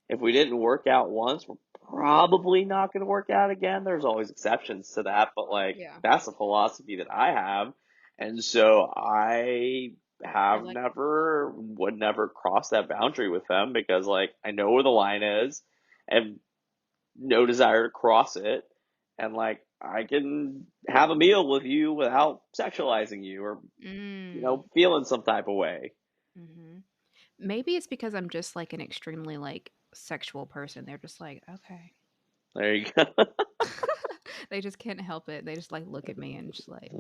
if we didn't work out once, we're probably not going to work out again. There's always exceptions to that, but like Yeah. that's a philosophy that I have. And so I I have like would never cross that boundary with them because like I know where the line is and no desire to cross it. And like I can have a meal with you without sexualizing you or, mm. feeling some type of way. Mhm. Maybe it's because I'm just, like, an extremely, like, sexual person. They're just like, "Okay." There you go. They just can't help it. They just, like, look at me and just like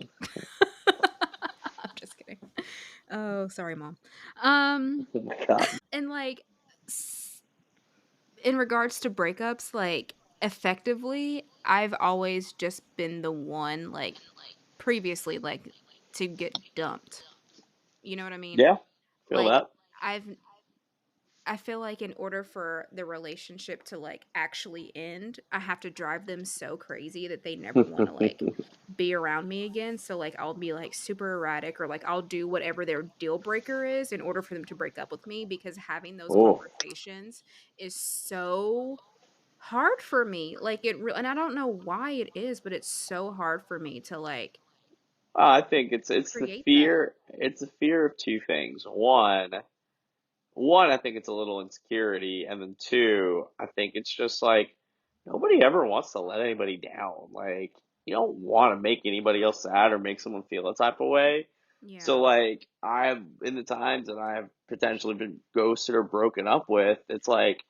I'm just kidding. Oh, sorry, mom. Um, Oh my God. and, like, s in regards to breakups, like, effectively, I've always just been the one, like, previously, like, to get dumped. You know what I mean? Yeah. Feel Like that? I've I feel like in order for the relationship to like actually end, I have to drive them so crazy that they never want to like be around me again. So like I'll be like super erratic or like I'll do whatever their deal breaker is in order for them to break up with me because having those Oh, conversations is so hard for me. Like and I don't know why it is, but it's so hard for me to like I think it's the create that. fear. It's a fear of two things. I think it's a little insecurity, and then two, I think it's just like nobody ever wants to let anybody down. Like you don't want to make anybody else sad or make someone feel a type of way. So Yeah. like I've in the times that I've potentially been ghosted or broken up with, it's like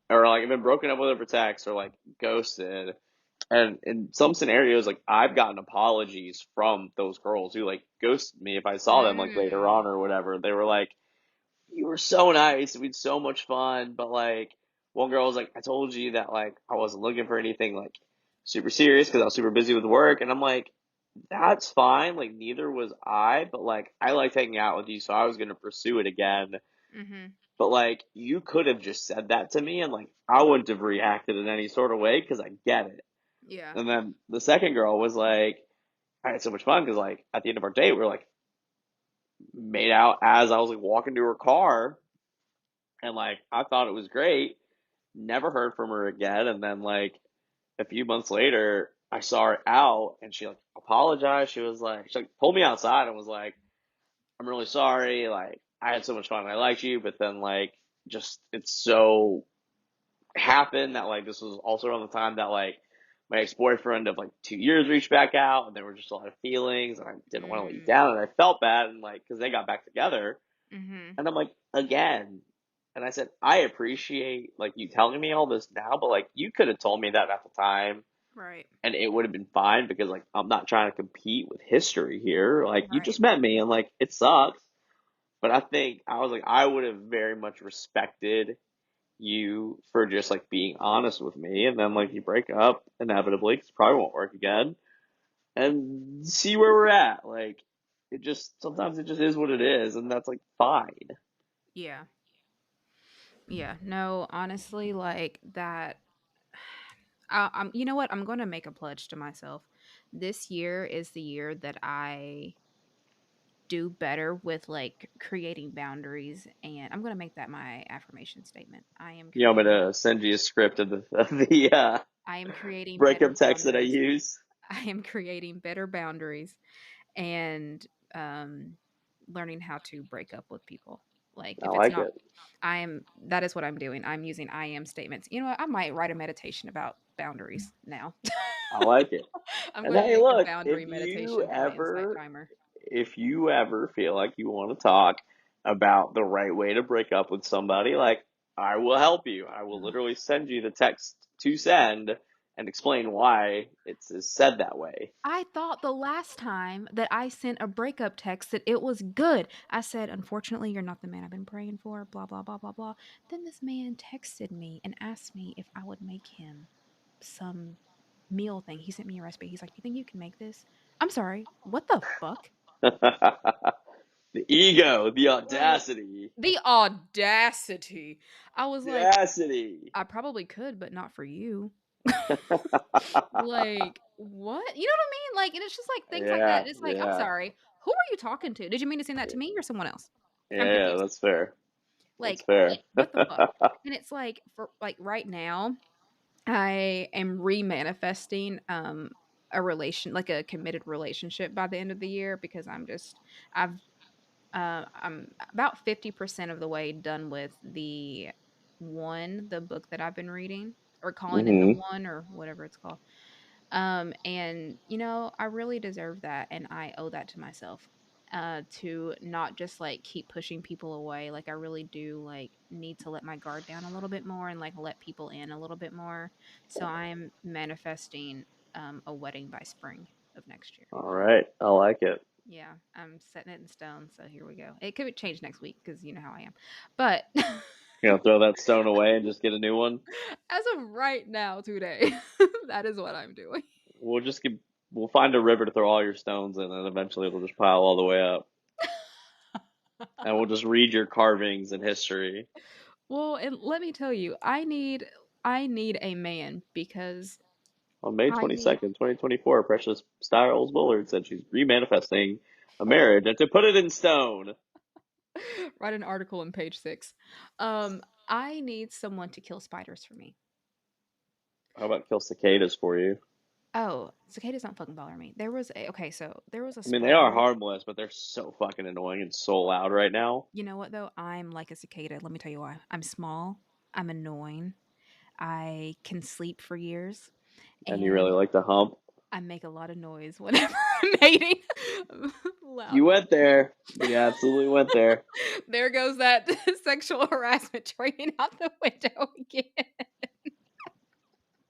or like I've been broken up with over text or like ghosted. And in some scenarios, like I've gotten apologies from those girls who like ghosted me if I saw them like later Mm. on or whatever. They were like, you were so nice. We had so much fun. But like one girl was like, I told you that like I wasn't looking for anything like super serious because I was super busy with work. And I'm like, that's fine. Like neither was I, but like I liked hanging out with you, so I was gonna pursue it again. Mhm. But like you could have just said that to me, and like I wouldn't have reacted in any sort of way because I get it. Yeah. And then the second girl was like, I had so much fun because like at the end of our date, we were like made out as I was like walking to her car, and like I thought it was great. Never heard from her again, and then like a few months later, I saw her out, and she like apologized. She like pulled me outside and was like, "I'm really sorry. Like I had so much fun. And I liked you, but then like just it's so happened that like this was also around the time that like my ex boyfriend of like 2 years reached back out, and there were just a lot of feelings, and I didn't want to let you Mm. down, and I felt bad, and like because they got back together, Mhm. and I'm like again, and I said I appreciate like you telling me all this now, but like you could have told me that at the time, Right. and it would have been fine because like I'm not trying to compete with history here. Like you Right. just met me, and like it sucks, but I think I was like I would have very much respected you for just like being honest with me, and then like you break up inevitably because it probably won't work again, and see where we're at. Like it just sometimes it just is what it is, and that's like fine. Yeah. Yeah. No, honestly, like that. You know what? I'm going to make a pledge to myself. This year is the year that I do better with like creating boundaries, and I'm going to make that my affirmation statement. You want me to send you a script of the I am creating better breakup text that I boundaries. use? I am creating better boundaries and um learning how to break up with people. Like I if it's like not it. that is what I'm doing. I'm using I am statements. You know what? I might write a meditation about boundaries now. I like it. I'm And going to hey, make a look, boundary meditation for my insight timer. if you ever feel like you want to talk about the right way to break up with somebody, like I will help you. I will literally send you the text to send and explain why it's said that way. I thought the last time that I sent a breakup text that it was good. I said, "Unfortunately, you're not the man I've been praying for, blah, blah, blah, blah, blah." Then this man texted me and asked me if I would make him some meal thing. He sent me a recipe. He's like, "You think you can make this?" I'm sorry. What the fuck? The ego, the Like, audacity, the audacity. I was like, audacity. "I probably could, but not for you." Like, what? You know what I mean? Like, and it's just like things like that. Yeah, It's like, I'm yeah, sorry. Who are you talking to? Did you mean to send that to me or someone else? I'm yeah. confused. That's fair. That's Like, fair. what the fuck? And it's like for like right now, I am re-manifesting a relation like a committed relationship by the end of the year because I've I'm about 50% of the way done with the book that I've been reading or calling it the Hmm. one or whatever it's called. And you know, I really deserve that and I owe that to myself. To not just like keep pushing people away. Like I really do like need to let my guard down a little bit more and like let people in a little bit more. So I'm manifesting a wedding by spring of next year. All right, I like it. Yeah, I'm setting it in stone. So here we go. It could change next week because you know how I am. But You gonna throw that stone away and just get a new one? as of right now, today, that is what I'm doing. We'll just get, we'll find a river to throw all your stones in, and eventually it'll just pile all the way up. and we'll just read your carvings in history. Well, and let me tell you, I need a man because On May I need 22nd, 2024, Precious Styles Bullard said she's remanifesting a marriage and to put it in stone. write an article in page 6. I need someone to kill spiders for me. How about kill cicadas for you? Oh, cicadas don't fucking bother me. There was a I mean, they are spider. harmless, but they're so fucking annoying and so loud right now. You know what though? I'm like a cicada. Let me tell you why. I'm small. I'm annoying. I can sleep for years, And you really and like to hump. I make a lot of noise whenever I'm mating. Loud You noise. went there. You absolutely went there. There goes that sexual harassment training out the window again.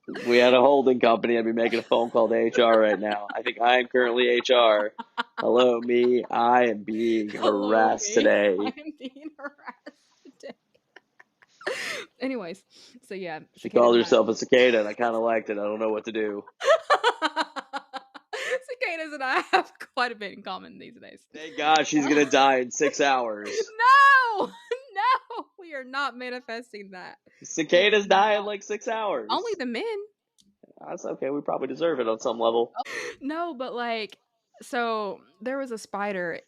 If we had a holding company, I'd be making a phone call to HR right now. I think I am currently HR. Hello, me. I am being Hello, harassed me. I today. am being harassed today. Anyways, so yeah, She cicadas called and I. herself a cicada, and I kind of liked it. I don't know what to do. Cicadas and I have quite a bit in common these days. Thank God she's gonna die in 6 hours. No, no, we are not manifesting that. We are Cicadas die in not. like six Only hours. the men. That's okay. We probably deserve it on some level. No, but like, so there was a spider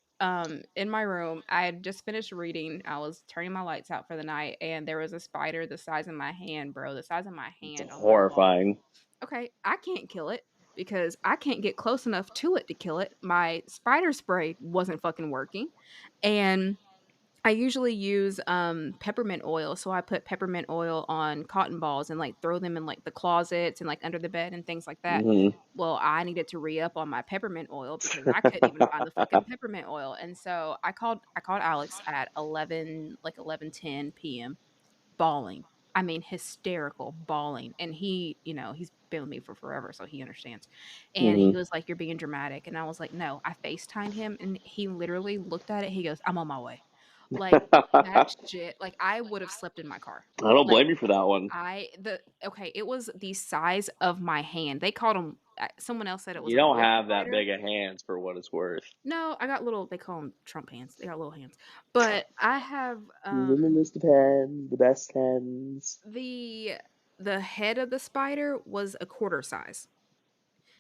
in my room. I had just finished reading. I was turning my lights out for the night, and there was a spider the size of my hand, bro, the size of my It's hand on my wall. horrifying. Okay, I can't kill it because I can't get close enough to it to kill it. My spider spray wasn't fucking working. And I usually use peppermint oil. So I put peppermint oil on cotton balls and like throw them in like the closets and like under the bed and things like that. Hmm. Well, I needed to re up on my peppermint oil because I couldn't even find the fucking peppermint oil. And so I called Alex at 11:10 p.m. bawling. I mean, hysterical bawling. And he's been with me for forever, so he understands. And he Hmm. was like, "You're being dramatic." And I was like, "No." I FaceTimed him and he literally looked at it. He goes, "I'm on my way." Like that I shit, like I would have slept in my car. don't Like blame you for that one. it was the size of my hand. They called them, someone else said it was You a don't wolf have that spider. big of hands for what it's worth. No, I got little, they call them Trump hands. They got little hands. But I have Limitless depends, the best tens. the the head of the spider was a quarter size.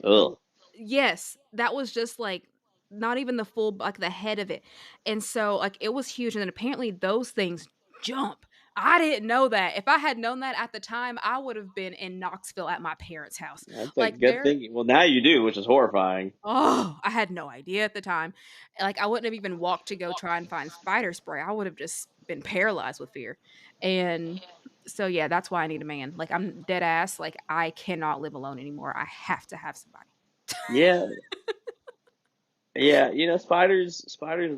The Ugh. Yes, that was just, like, not even the full, like, the head of it, and so, like, it was huge, and then apparently those things jump. I didn't know that. If I had known that at the time, I would have been in Knoxville at my parents' house. That's a Like, good thing. Well, now you do, which is horrifying. I had no idea at the time. Like, I wouldn't have even walked to go try and find spider spray. I would have just been paralyzed with fear, and so, yeah, that's why I need a man. Like, I'm dead ass, like, I cannot live alone anymore. I have to have somebody. Yeah, yeah. Spiders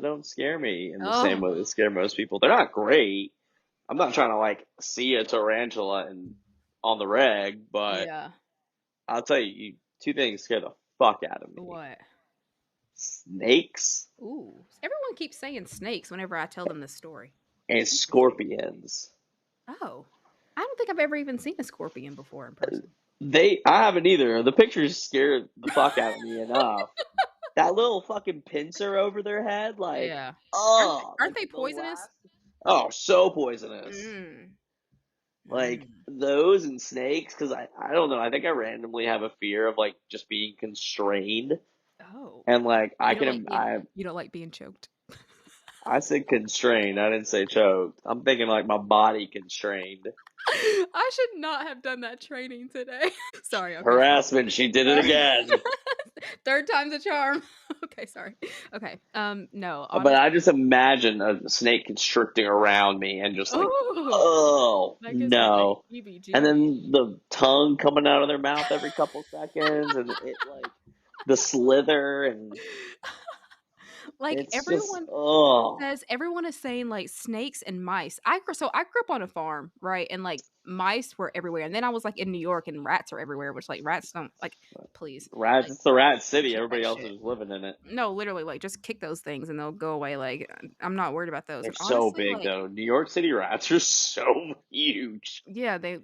don't scare me in the same Oh, way they scare most people. They're not great. I'm not trying to like see a tarantula and on the reg, but yeah. I'll tell you, two things scare the fuck out of me: What? snakes Ooh, everyone keeps saying snakes whenever I tell them this story. and Interesting. scorpions. Oh, I don't think I've ever even seen a scorpion before in person. I haven't either. The pictures scare the fuck out of me enough. That little fucking pincer over their head, like, Yeah. oh, Aren't like they the poisonous? last. Oh, so poisonous. Mm. Like Mm. those and snakes, because I don't know. I think I randomly have a fear of like just being constrained, Oh, and like you don't like being I you don't like being choked. I said constrained. I didn't say choked. I'm thinking like my body constrained. I should not have done that training today. Sorry. Okay. Harassment. She did it Sorry. again. Third time's a charm. Okay. Sorry. Okay. No. But I Honestly. just imagine a snake constricting around me and just like, Oh, oh that gives me the no. And heebie-jeebies. then the tongue coming out of their mouth every couple seconds, and it like the slither, and Like, it's just oh. everyone is saying, like, snakes and mice. I grew up on a farm, right? And, like, mice were everywhere, and then I was, like, in New York, and rats are everywhere, which, like, rats don't like, please, Rats, like, it's the rat city. kick that Everybody else shit. is living in it. No, literally, like, just kick those things, and they'll go away, like, I'm not worried about those, They're and so honestly, big like, though. New York City rats are so huge. yeah, they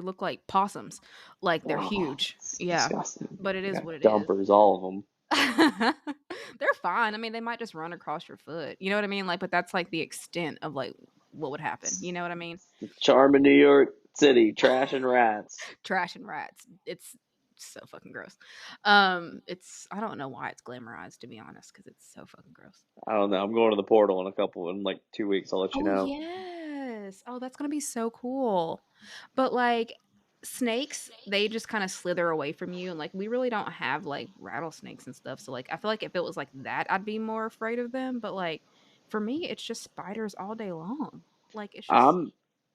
look like possums, like, they're Oh, huge. it's Yeah, disgusting. but it They is got what it is. dumpers, all of them. They're fine. I mean, they might just run across your foot. You know what I mean? Like, but that's like the extent of like what would happen. You know what I mean? The charm of New York City, trash and rats. Trash and rats. It's so fucking gross. It's I don't know why it's glamorized to be honest, because it's so fucking gross. I don't know. I'm going to the portal in like 2 weeks. I'll let you Oh know. yes. Oh, that's gonna be so cool. But like snakes, they just kind of slither away from you, and like we really don't have like rattlesnakes and stuff. So like I feel like if it was like that, I'd be more afraid of them. But like for me, it's just spiders all day long. Like it's just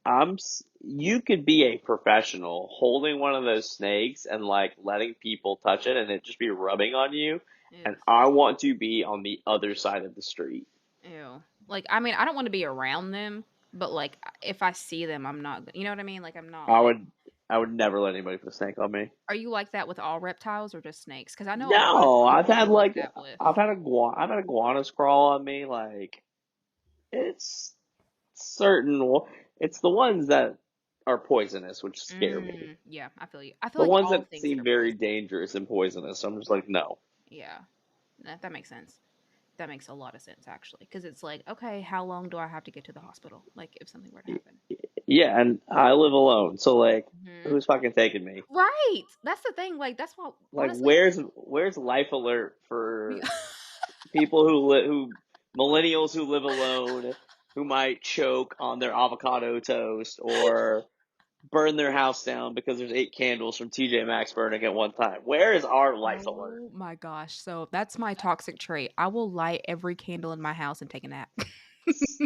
I'm, you could be a professional holding one of those snakes and like letting people touch it and it just be rubbing on you. ew. And I want to be on the other side of the street. Ew. Like I mean, I don't want to be around them, but like if I see them, I'm not. You know what I mean? Like I'm not I like. would, I would never let anybody put a snake on me. Are you like that with all reptiles or just snakes? Because I know a lot of No, people you're like that with. I've had iguanas crawl on me. Like it's certain, it's the ones that are poisonous, which scare me. Yeah, I feel you. I feel The like ones all that things that seem are very poisonous. dangerous and poisonous, I'm just like, no. Yeah, that makes sense. That makes a lot of sense actually, because it's like, okay, how long do I have to get to the hospital? Like, if something were to happen. Yeah, and I live alone, so like, Hmm. who's fucking taking me? Right. That's the thing. Like, that's why Like, honestly, where's life alert be- for people who millennials who live alone, who might choke on their avocado toast or burn their house down because there's 8 candles from TJ Maxx burning at one time. Where is our life alert? oh my gosh. So that's my toxic trait. I will light every candle in my house and take a nap.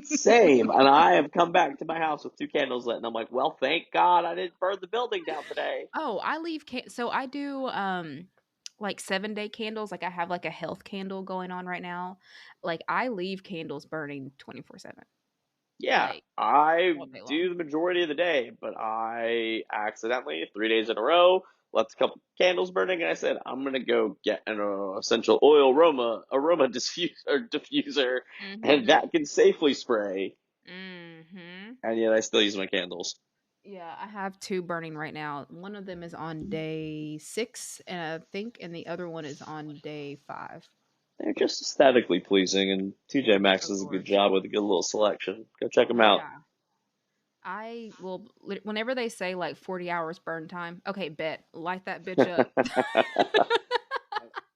Same, and I have come back to my house with 2 candles lit, and I'm like, well, thank God I didn't burn the building down today. Oh, I leave so I do like 7-day candles. Like I have like a health candle going on right now. Like I leave candles burning 24/7. Yeah, Like I all day long. do the majority of the day, but I accidentally 3 days in a row left a couple candles burning, and I said I'm gonna go get an essential oil aroma diffuser, and Mhm. that can safely spray. Mhm. And yet I still use my candles. Yeah, I have 2 burning right now. One of them is on day 6 and and the other one is on day 5. They're just aesthetically pleasing, and TJ They're Maxx so does a good gorge. job with a good little selection. Go check them Oh out. yeah. I will whenever they say like 40 hours burn time. Okay, bet. Light that bitch up.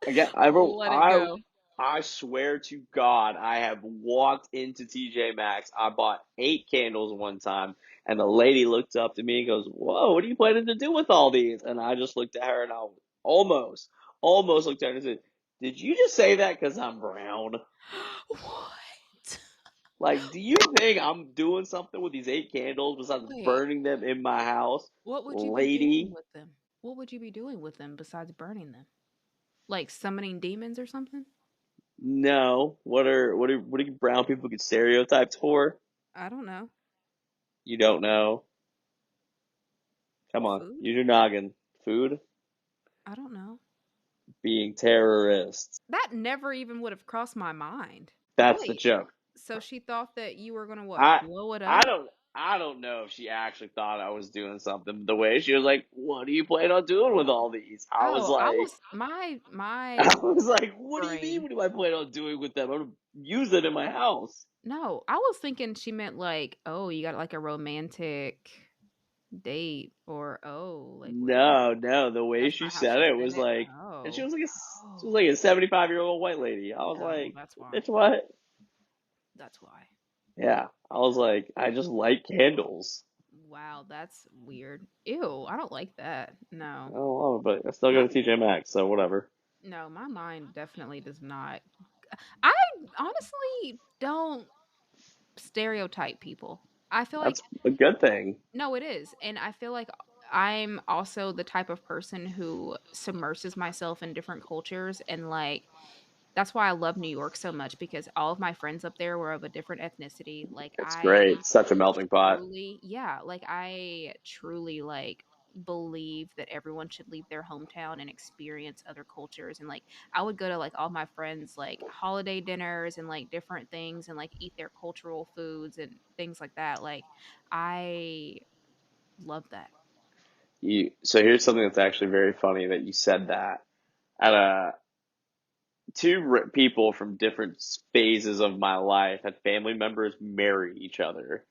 Again, Let it go. I swear to God, I have walked into TJ Maxx. I bought 8 candles one time, and the lady looked up to me and goes, "Whoa, what are you planning to do with all these?" And I just looked at her and I almost, almost looked at her and said, "Did you just say that because I'm brown? What? Like, do you think I'm doing something with these 8 candles besides Wait, burning them in my house, what would you be doing lady?" with them? What would you be doing with them besides burning them? Like summoning demons or something? No. What are brown people get stereotyped for? I don't know. You don't know. Come on, Food? use your noggin. Food? I don't know. Being terrorists. That never even would have crossed my mind. That's the Wait, joke. so she thought that you were gonna what, I blow it I up? don't I don't know if she actually thought I was doing something. The way she was like, "What do you plan on doing with all these?" Oh, I was my I was like, "What do you mean? brain. What do I plan on doing with them? I'm gonna use it in my house." No, I was thinking she meant like, oh, you got like a romantic date or oh, like we're gonna No, no. The way that's she not how said she it said was it? like, and Oh. she Oh. was like a 75-year-old white lady. I was Oh, like, that's why. "Bitch, what?" That's why. Yeah, I was like, I just light candles. Wow, that's weird. Ew, I don't like that. I No. don't know, but I still go My to TJ Maxx, so whatever. no, my mind definitely does not. I honestly don't stereotype people. I feel like That's a good thing. no, it is. And I feel like I'm also the type of person who submerses myself in different cultures and like that's why I love New York so much because all of my friends up there were of a different ethnicity. Like It's great. I It's such a melting pot. truly, yeah, like I truly like believe that everyone should leave their hometown and experience other cultures and like I would go to like all my friends like holiday dinners and like different things and like eat their cultural foods and things like that. Like I love that. So here's something that's actually very funny that you said that. At a people from different phases of my life had family members marry each other,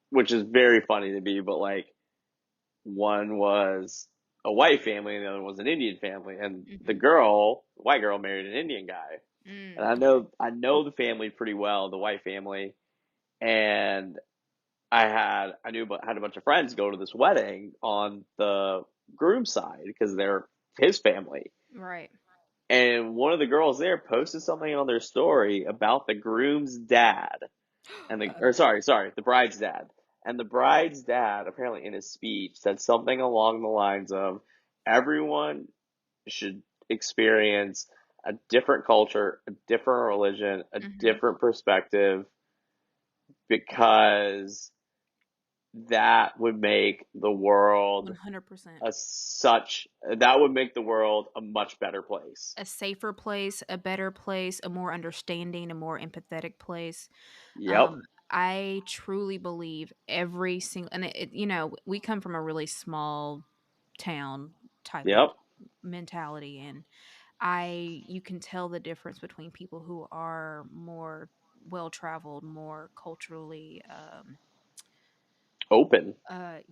which is very funny to me. But like, one was a white family and the other was an Indian family, and Mhm. the white girl, married an Indian guy. And Okay. I know the family pretty well, the white family, and had a bunch of friends go to this wedding on the groom's side because they're his family. Right. And one of the girls there posted something on their story about the groom's dad Uh-oh. the bride's dad. And the bride's dad, apparently in his speech, said something along the lines of everyone should experience a different culture, a different religion, a Mhm. different perspective, because that would make the world 100%. that would make the world a much better place. A safer place, a better place, a more understanding, a more empathetic place. Yep. Um, I truly believe every single, and we come from a really small town type of Yep. mentality, and you can tell the difference between people who are more well traveled, more culturally, Open.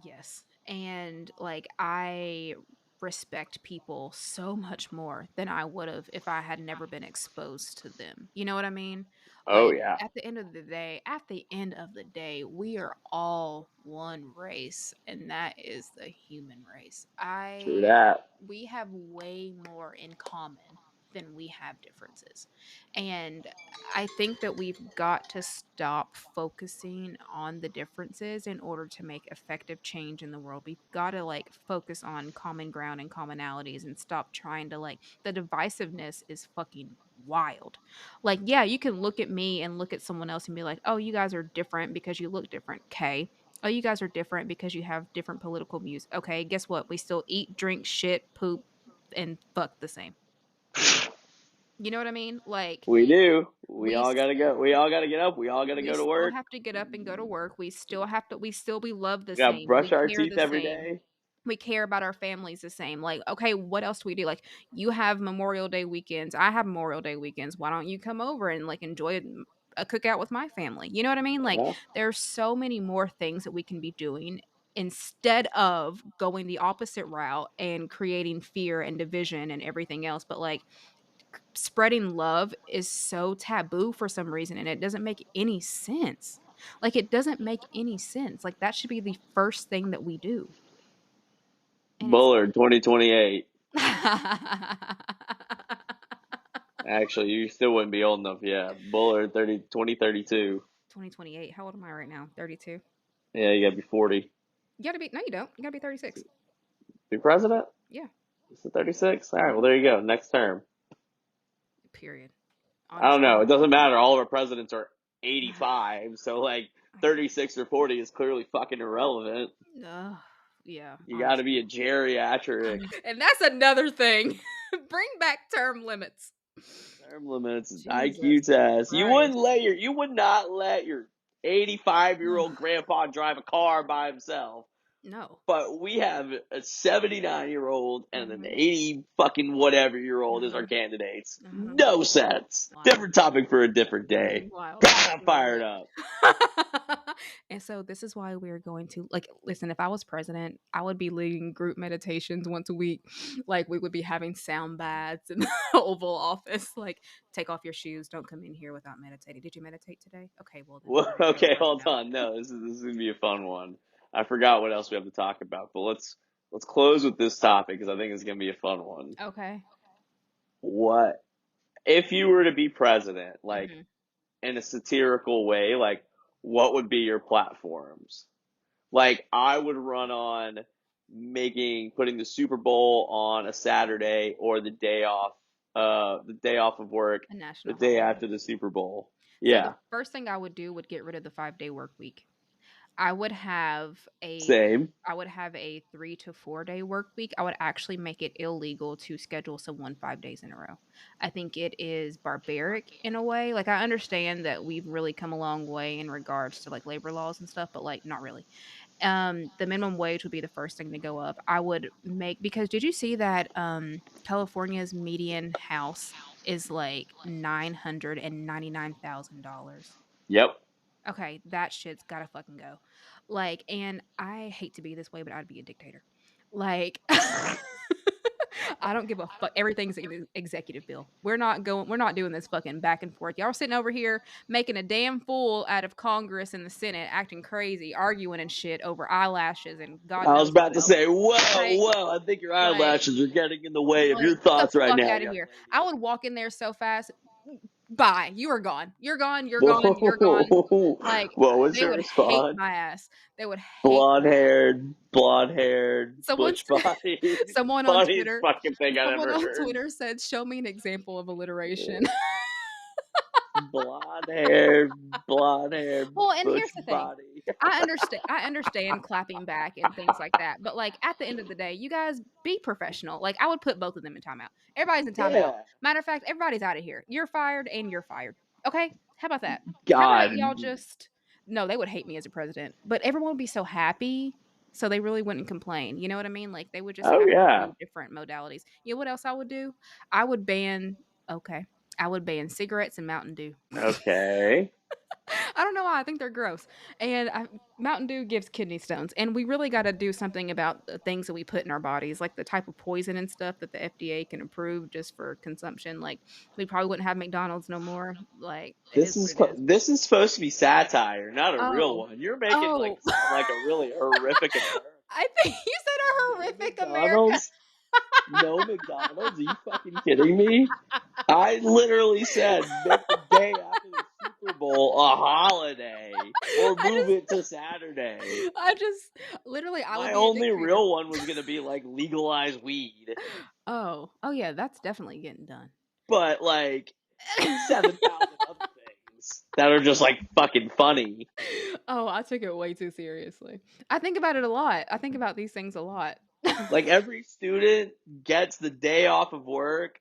yes. And like I respect people so much more than I would have if I had never been exposed to them. You know what I mean? Oh Like yeah. at the end of the day, we are all one race, and that is the human race. True I that. We have way more in common than we have differences. And I think that we've got to stop focusing on the differences in order to make effective change in the world. We've got to like focus on common ground and commonalities and stop trying to like the divisiveness is fucking wild. Like, yeah, you can look at me and look at someone else and be like, oh, you guys are different because you look different. Okay. Oh, you guys are different because you have different political views. Okay. Guess what? We still eat, drink, shit, poop, and fuck the same. You know what I mean? Like, We do. We we all gotta go. We all gotta get up. We all gotta we go to still work. have to get up and go to work. We love the We gotta same. brush We our care teeth the every same. day. We care about our families the same. Like, okay, what else do we do? Like, you have Memorial Day weekends. I have Memorial Day weekends. Why don't you come over and like enjoy a cookout with my family? You know what I mean? Like, Yeah. there's so many more things that we can be doing instead of going the opposite route and creating fear and division and everything else. But like spreading love is so taboo for some reason, and it doesn't make any sense. Like, it doesn't make any sense. Like, that should be the first thing that we do. And it's Bullard 2028. 2028. Actually, you still wouldn't be old enough yet. Bullard 2032. How old am I right now? 32. Yeah, you gotta be 40. You gotta be, no, you don't. You gotta be 36. Be president? Yeah. Is it 36? All right, well, Hmm. there you go. Next term. Period. I don't know. Honestly. It doesn't matter. All of our presidents are 85, so like 36 or 40 is clearly fucking irrelevant. Ugh, yeah, You gotta be honestly. a geriatric. And that's another thing. Bring back term limits. Term limits, Jesus IQ test. Christ. You would not let your 85-year-old grandpa drive a car by himself. No. But we have a 79-year-old and an Mhm. 80 fucking whatever year old as our Mhm. candidates. Mhm. No sense. Wild. Different topic for a different day. Wild. God, I'm Absolutely fired wild. up. And so this is why we're going to like listen, if I was president, I would be leading group meditations once a week. Like we would be having sound baths in the Oval Office. Like, take off your shoes, don't come in here without meditating. Did you meditate today? Okay, well then Well, we're gonna go to okay, work hold now. on. No, this is gonna be a fun one. I forgot what else we have to talk about, but let's close with this topic because I think it's gonna be a fun one. Okay. What if you were to be president, like Hmm. in a satirical way, like what would be your platforms? Like I would run on putting the Super Bowl on a Saturday or the day off of work, A the national day holiday. after the Super Bowl. So the Yeah, first thing I would do would get rid of the 5-day work week. I would have a same. I would have a 3 to 4 day work week. I would actually make it illegal to schedule someone 5 days in a row. I think it is barbaric in a way. Like, I understand that we've really come a long way in regards to like labor laws and stuff, but like not really. The minimum wage would be the first thing to go up. I would make, because did you see that California's median house is like $999,000. Yep. Okay, that shit's gotta fucking go. Like, and I hate to be this way, but I'd be a dictator. Like, I don't give a fuck. Everything's an executive bill. We're not doing this fucking back and forth. Y'all are sitting over here making a damn fool out of Congress and the Senate, acting crazy, arguing and shit over eyelashes and God I was knows about what to else. say, whoa, Like, whoa, I think your like, eyelashes are getting in the way of your get the thoughts right fuck now, out of young here. I lady. would walk in there so fast. Bye. You are gone. You're gone. You're gone. You're gone. Whoa. Like, What was they your would hate response? my ass. They would hate Blonde my ass. haired, blonde haired, Someone butch body. someone on Funniest Twitter fucking thing I've someone ever on heard. Twitter said, "Show me an example of alliteration." Blonde haired, Well, and here's butch the thing. body. I understand clapping back and things like that, but, like, at the end of the day, you guys be professional. Like, I would put both of them in timeout. Everybody's in timeout. Yeah. Matter of fact, everybody's out of here. You're fired and you're fired. Okay? How about that? How about God. y'all just no, they would hate me as a president, but everyone would be so happy, so they really wouldn't complain. You know what I mean? Like, they would just Oh, have to yeah. do different modalities. You know what else I would do? I would ban okay, I would ban cigarettes and Mountain Dew. Okay. I don't know why, I think they're gross, and Mountain Dew gives kidney stones, and we really gotta do something about the things that we put in our bodies, like the type of poison and stuff that the FDA can approve just for consumption. Like, we probably wouldn't have McDonald's no more. Like, it is what it is. This is supposed to be satire, not a real Oh. one. You're making it Oh. like sound like a really horrific America. I think you said a No horrific America. McDonald's? No McDonald's? Are you fucking kidding me? I literally said make the day after the Super Bowl a holiday or I move it to just Saturday. I just literally, I would My be a only dictator. real one was gonna be like legalize weed, Oh. Oh, yeah, that's definitely getting done. but like 7,000 other things that are just like fucking funny. Oh, I took it way too seriously. I think about it a lot. I think about these things a lot. Like every student gets the day off of work.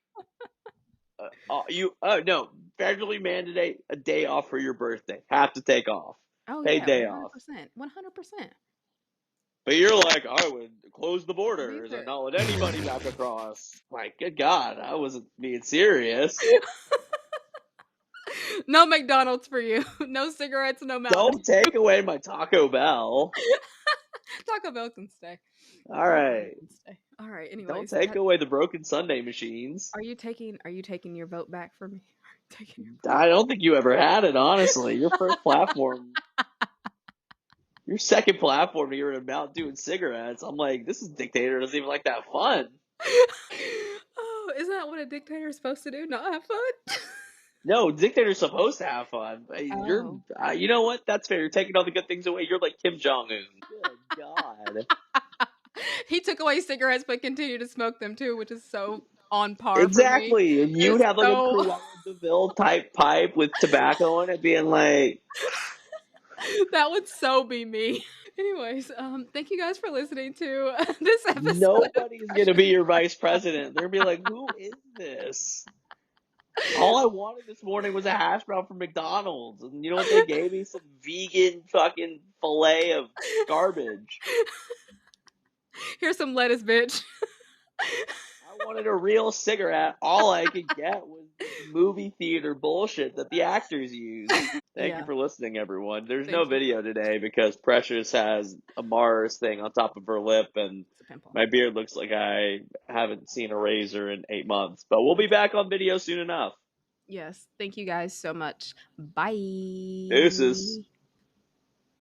You no federally mandate a day off for your birthday. Have to take off, Oh, paid yeah, day off. 100%, 100%. But you're like, I would close the These borders and are not let anybody back across. Like, good God, I wasn't being serious. No McDonald's for you. No cigarettes, no Mountain Don't take away my Taco Bell. Dew. Taco Bell can stay. All Taco Bell right. can stay. Alright, Don't anyways, take that away the broken Sunday machines. are you taking your vote back for me? Are you taking your vote? I don't think you ever had it, honestly. Your first platform, your second platform, you're in Mount doing cigarettes. I'm like, this is dictator doesn't even like that fun. Oh, isn't that what a dictator is supposed to do? Not have fun? No, dictator's supposed to have fun. Oh. You know what? That's fair. You're taking all the good things away. You're like Kim Jong Un. Good God. He took away cigarettes but continued to smoke them too, which is so on par for me. Exactly. And you would It's have like a so Cruella de Vil type pipe with tobacco in it, being like, that would so be me. Anyways, thank you guys for listening to this episode of nobody's gonna be Precious. your vice president. They're gonna be like, who is this? All I wanted this morning was a hash brown from McDonald's. And you know what they gave me? Some vegan fucking fillet of garbage. Here's some lettuce, bitch. I wanted a real cigarette. All I could get was this movie theater bullshit that the actors use. Thank you Yeah, for listening, everyone. There's no thank you. video today because Precious has a Mars thing on top of her lip, and It's a pimple. my beard looks like I haven't seen a razor in 8 months. But we'll be back on video soon enough. Yes, thank you guys so much. Bye. Deuces.